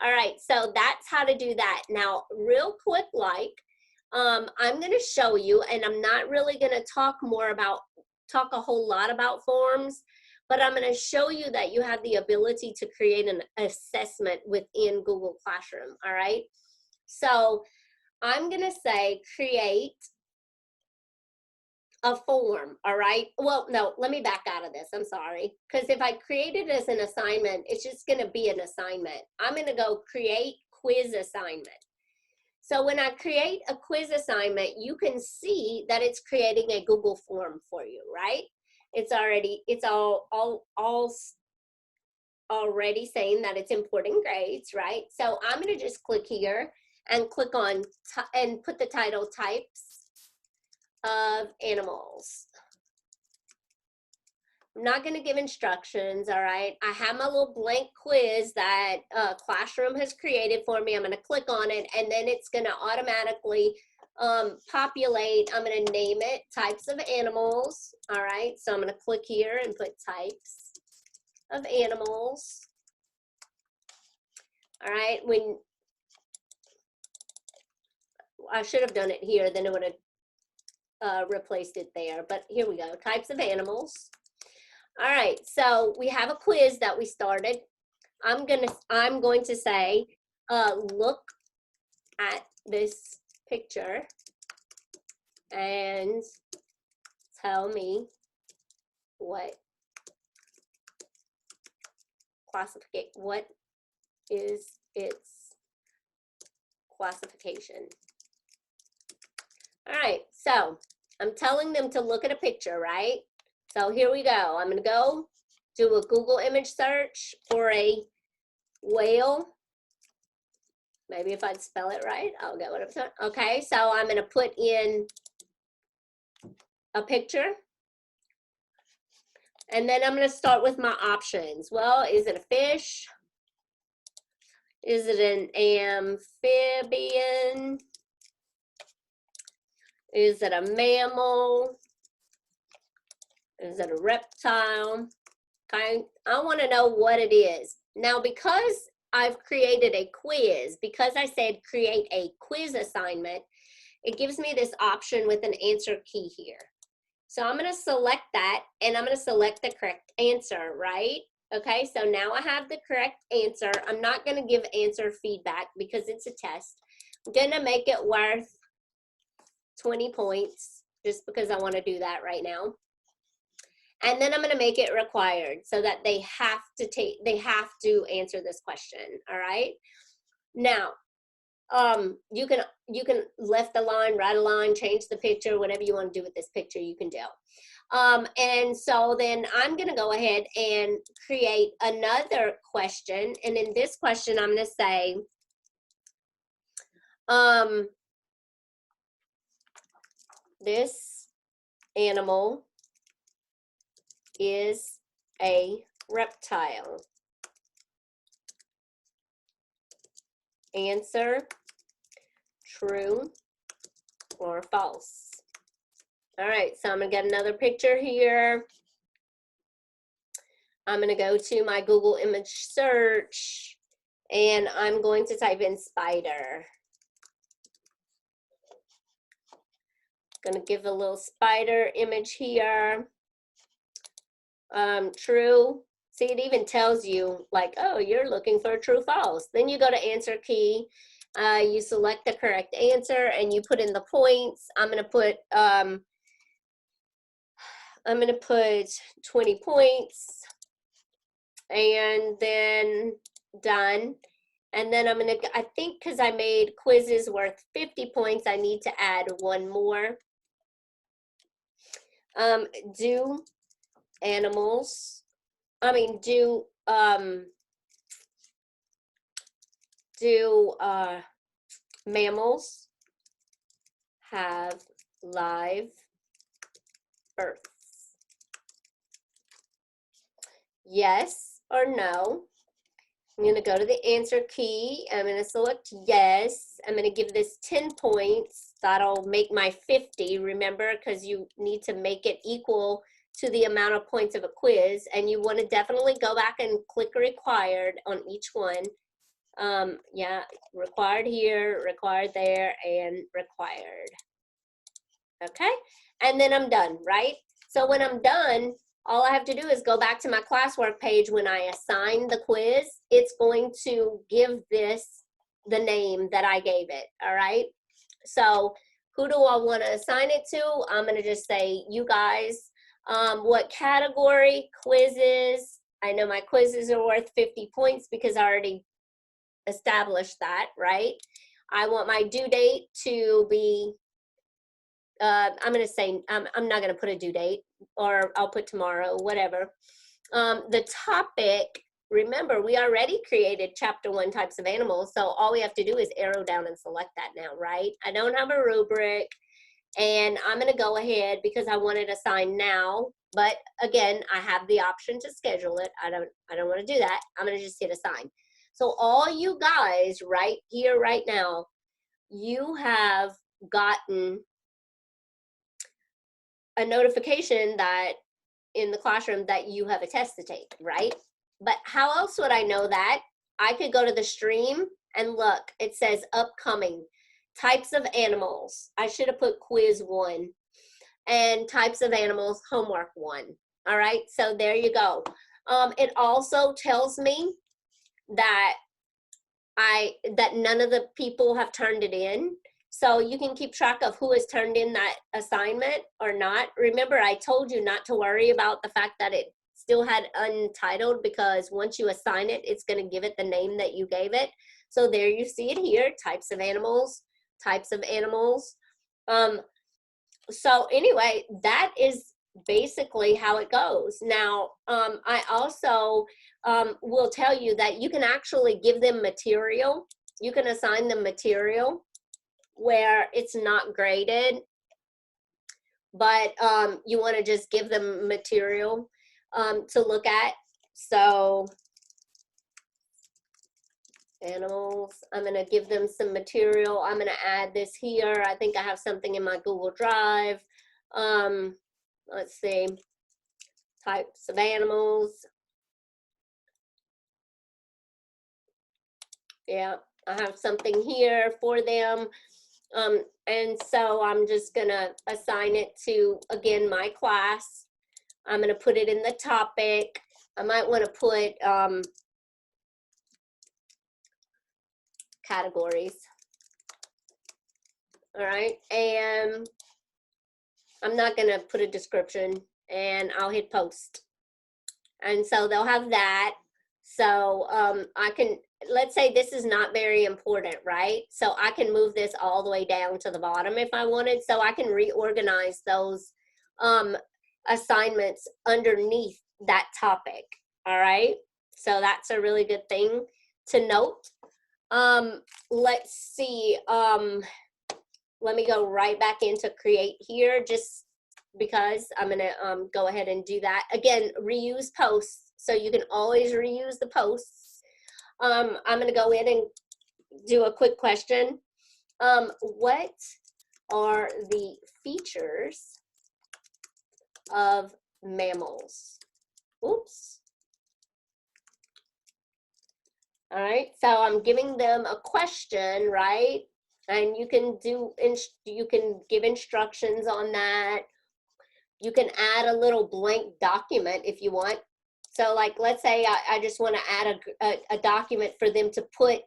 All right, so that's how to do that. Now, real quick, I'm going to show you, and I'm not really going to talk a whole lot about forms, but I'm going to show you that you have the ability to create an assessment within Google Classroom. All right, so I'm going to say create a form. All right, well, no, let me back out of this. I'm sorry, because if I create it as an assignment, it's just going to be an assignment. I'm going to go create quiz assignment. So when I create a quiz assignment, you can see that it's creating a Google form for you, right? It's already saying that it's importing grades, right? So I'm going to just click here and click on and put the title types of animals. I'm not going to give instructions, all right? I have my little blank quiz that Classroom has created for me. I'm going to click on it, and then it's going to automatically populate. I'm going to name it types of animals, all right? So I'm going to click here and put types of animals, all right? When I should have done it here, then it would have replaced it there, but here we go, types of animals. All right, so we have a quiz that we started. I'm going to say, look at this picture and tell me what is its classification. All right, so I'm telling them to look at a picture, right? So here we go. I'm going to go do a Google image search for a whale. Maybe if I'd spell it right, I'll get what I'm saying. Okay, so I'm going to put in a picture. And then I'm going to start with my options. Well, is it a fish? Is it an amphibian? Is it a mammal? Is it a reptile? Okay, I want to know what it is. Now, because I've created a quiz, because I said create a quiz assignment, it gives me this option with an answer key here. So I'm going to select that, and I'm going to select the correct answer, right? Okay, so now I have the correct answer. I'm not going to give answer feedback because it's a test. I'm going to make it worth 20 points just because I want to do that right now. And then I'm going to make it required so that they have to answer this question. All right. Now, you can left a line, right a line, change the picture, whatever you want to do with this picture, you can do. And so then I'm going to go ahead and create another question. And in this question, I'm going to say, this animal is a reptile. Answer, true or false. All right, so I'm gonna get another picture here. I'm gonna go to my Google image search and I'm going to type in spider. Gonna give a little spider image here. True. See, it even tells you like, oh, you're looking for a true false. Then you go to answer key. You select the correct answer and you put in the points. I'm gonna put 20 points and then done. And then I think because I made quizzes worth 50 points, I need to add one more. Do mammals have live births? Yes or no? I'm going to go to the answer key. I'm going to select yes. I'm going to give this 10 points. That'll make my 50, remember, because you need to make it equal to the amount of points of a quiz. And you want to definitely go back and click required on each one. Yeah, required here, required there, and required. Okay, and then I'm done, right? So when I'm done, all I have to do is go back to my classwork page. When I assign the quiz, it's going to give this the name that I gave it, all right? So who do I want to assign it to? I'm going to just say, you guys, what category? Quizzes. I know my quizzes are worth 50 points because I already established that, right? I want my due date to be, I'm going to say, I'm not going to put a due date, or I'll put tomorrow, whatever. The topic, remember, we already created chapter 1 types of animals, so all we have to do is arrow down and select that now, right? I don't have a rubric, and I'm going to go ahead because I want it assigned now, but again, I have the option to schedule it. I don't want to do that. I'm going to just hit assign. So all you guys right here, right now, you have gotten a notification that in the classroom that you have a test to take, right? But how else would I know that? I could go to the stream and look, it says upcoming types of animals. I should have put quiz 1 and types of animals homework 1. All right, so there you go. It also tells me that none of the people have turned it in. So you can keep track of who has turned in that assignment or not. Remember, I told you not to worry about the fact that it still had untitled, because once you assign it, it's going to give it the name that you gave it. So there you see it here, types of animals, types of animals. So anyway, that is basically how it goes. Now, I also will tell you that you can actually give them material. You can assign them material where it's not graded, but you want to just give them material to look at. So animals, I'm going to give them some material. I'm going to add this here. I think I have something in my Google Drive. Let's see, types of animals. Yeah, I have something here for them. And so I'm just gonna assign it to, again, my class. I'm gonna put it in the topic. I might wanna put categories. All right, and I'm not gonna put a description, and I'll hit post. And so they'll have that. So I can, let's say this is not very important, right? So I can move this all the way down to the bottom if I wanted. So I can reorganize those assignments underneath that topic. All right. So that's a really good thing to note. Let's see. Let me go right back into create here, just because I'm going to go ahead and do that. Again, reuse posts. So you can always reuse the posts. I'm going to go in and do a quick question. What are the features of mammals? Oops. All right, so I'm giving them a question, right? And you can give instructions on that. You can add a little blank document if you want. So like, let's say I just want to add a document for them to put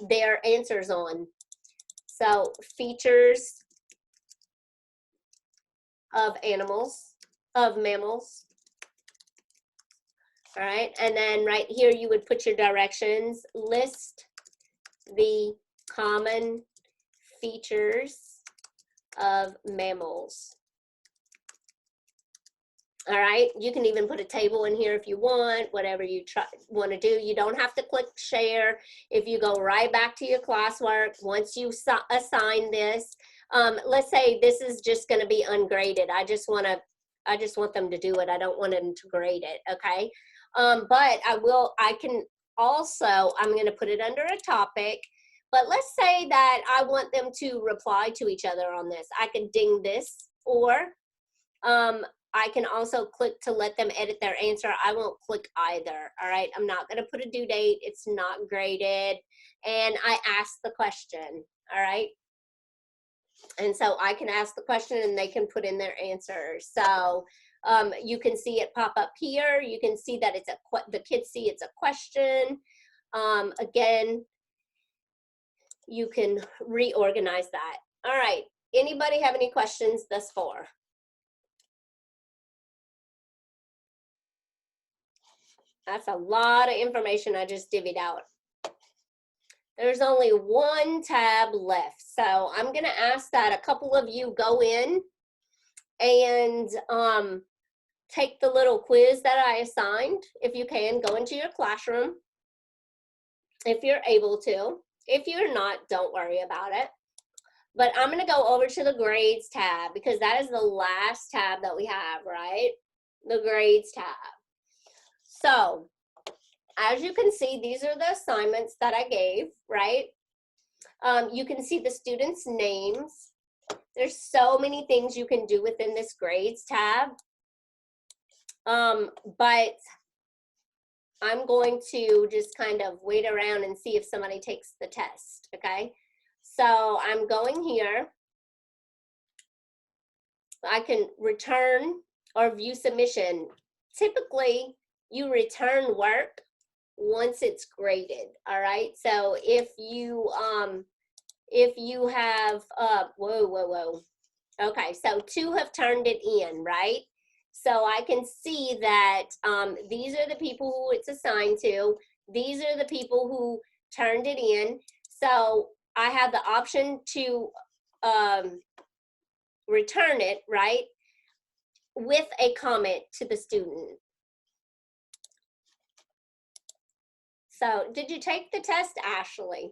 their answers on. So features of animals, of mammals. All right, and then right here you would put your directions. List the common features of mammals. All right, you can even put a table in here if you want, whatever you want to do. You don't have to click share. If you go right back to your classwork, once you assign this, let's say this is just going to be ungraded. I just want them to do it. I don't want them to grade it, okay? But I can also, I'm going to put it under a topic, but let's say that I want them to reply to each other on this. I can ding this, or I can also click to let them edit their answer. I won't click either, all right? I'm not gonna put a due date. It's not graded. And I ask the question, all right? And so I can ask the question and they can put in their answer. So you can see it pop up here. You can see that the kids see it's a question. Again, you can reorganize that. All right, anybody have any questions thus far? That's a lot of information I just divvied out. There's only one tab left. So I'm going to ask that a couple of you go in and take the little quiz that I assigned. If you can, go into your classroom if you're able to. If you're not, don't worry about it. But I'm going to go over to the grades tab because that is the last tab that we have, right? The grades tab. So as you can see, these are the assignments that I gave, right? You can see the students' names. There's so many things you can do within this grades tab. But I'm going to just kind of wait around and see if somebody takes the test, okay? So I'm going here. I can return or view submission. Typically, you return work once it's graded, all right? So if you have, okay, so 2 have turned it in, right? So I can see that these are the people who it's assigned to. These are the people who turned it in. So I have the option to return it, right, with a comment to the student. So did you take the test, Ashley?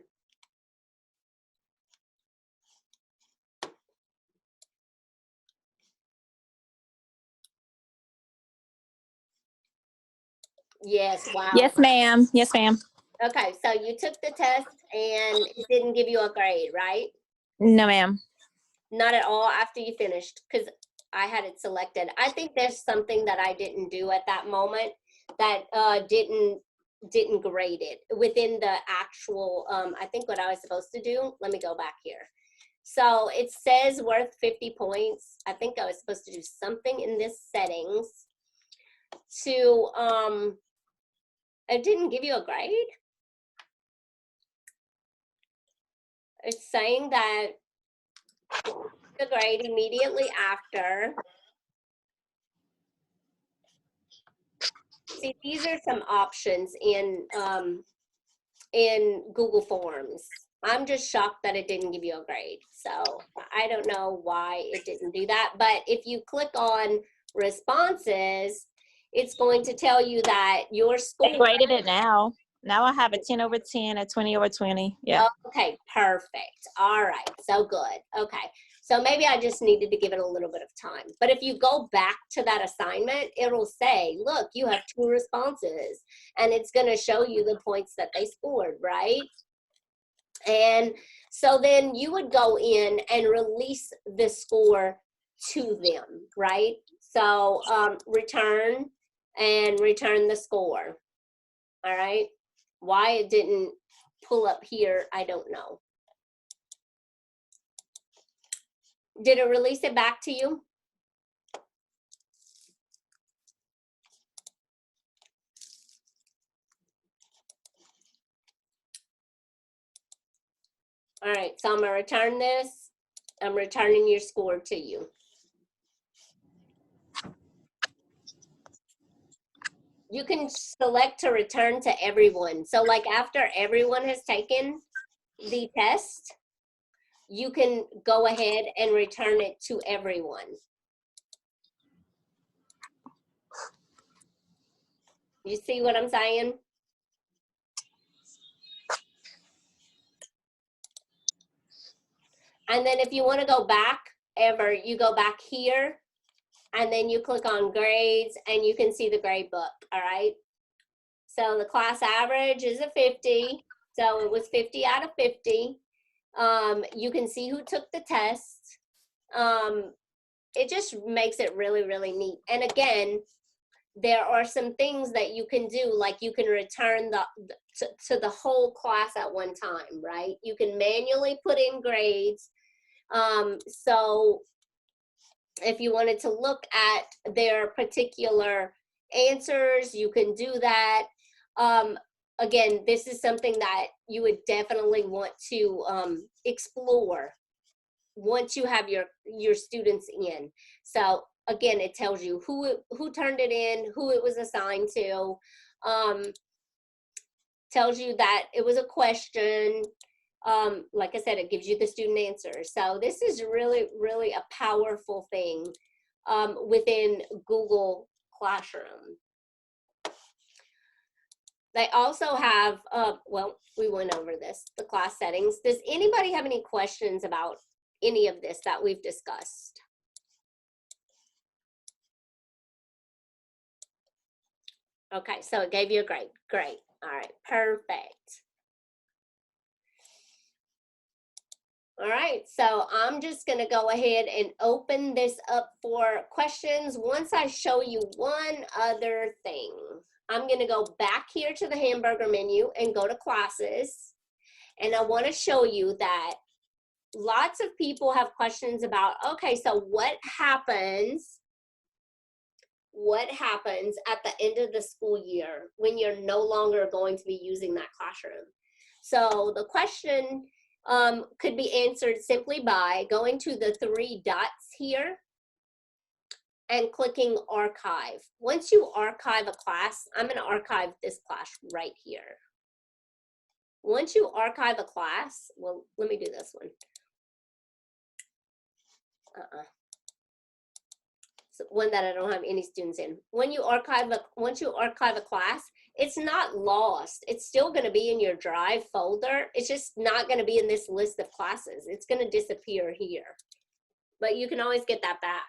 Yes, wow. Yes, ma'am. Yes, ma'am. Okay, so you took the test and it didn't give you a grade, right? No, ma'am. Not at all after you finished, because I had it selected. I think there's something that I didn't do at that moment that didn't grade it within the actual, I think what I was supposed to do, let me go back here. So it says worth 50 points. I think I was supposed to do something in this settings to, it didn't give you a grade. It's saying that the grade immediately after. See, these are some options in Google Forms. I'm just shocked that it didn't give you a grade. So I don't know why it didn't do that. But if you click on responses, it's going to tell you that your score. They graded it now. Now I have a 10 over 10, a 20 over 20. Yeah. Okay, perfect. All right, so good. Okay, so maybe I just needed to give it a little bit of time. But if you go back to that assignment, it'll say, look, you have 2 responses. And it's going to show you the points that they scored, right? And so then you would go in and release the score to them, right? So return and return the score. All right. Why it didn't pull up here, I don't know. Did it release it back to you? All right, so I'm gonna return this. I'm returning your score to you. You can select to return to everyone. So like after everyone has taken the test, you can go ahead and return it to everyone. You see what I'm saying? And then if you want to go back ever, you go back here and then you click on grades and you can see the grade book, all right? So the class average is a 50. So it was 50 out of 50. You can see who took the test. It just makes it really, really neat. And again, there are some things that you can do, like you can return to the whole class at one time, right? You can manually put in grades. So if you wanted to look at their particular answers, you can do that. Again, this is something that you would definitely want to explore once you have your students in. So again, it tells you who turned it in, who it was assigned to, tells you that it was a question. Like I said, it gives you the student answer. So this is really, really a powerful thing within Google classroom. They also have, well, we went over this, the class settings. Does anybody have any questions about any of this that we've discussed? Okay, so it gave you a grade. Great. All right, perfect. All right, so I'm just going to go ahead and open this up for questions. Once I show you one other thing, I'm going to go back here to the hamburger menu and go to classes. And I want to show you that lots of people have questions about, okay, so what happens at the end of the school year when you're no longer going to be using that classroom? So the question could be answered simply by going to the 3 dots here and clicking archive. Once you archive a class, I'm going to archive this class right here. Once you archive a class, well, let me do this one. So one that I don't have any students in. Once you archive a class, it's not lost. It's still going to be in your Drive folder. It's just not going to be in this list of classes. It's going to disappear here. But you can always get that back.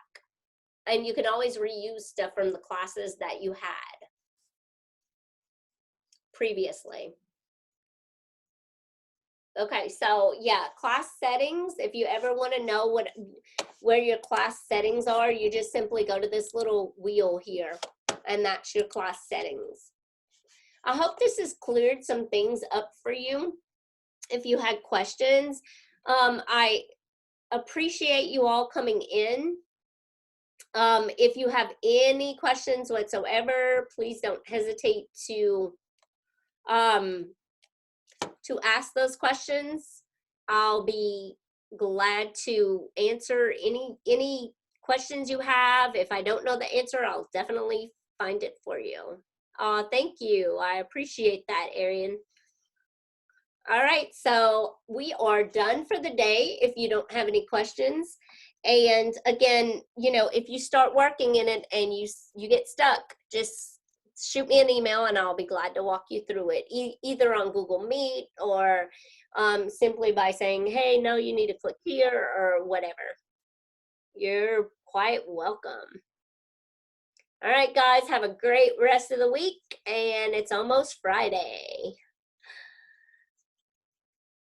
And you can always reuse stuff from the classes that you had previously. Okay, so yeah, class settings. If you ever want to know where your class settings are, you just simply go to this little wheel here, and that's your class settings. I hope this has cleared some things up for you. If you had questions, I appreciate you all coming in. If you have any questions whatsoever, please don't hesitate to ask those questions. I'll be glad to answer any questions you have. If I don't know the answer, I'll definitely find it for you. Thank you. I appreciate that, Arian. All right, so we are done for the day if you don't have any questions. And again, you know, if you start working in it and you get stuck, just shoot me an email and I'll be glad to walk you through it, either on Google Meet or simply by saying, hey, no, you need to click here or whatever. You're quite welcome. All right, guys, have a great rest of the week, and it's almost Friday.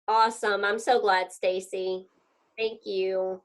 Awesome. I'm so glad, Stacy. Thank you.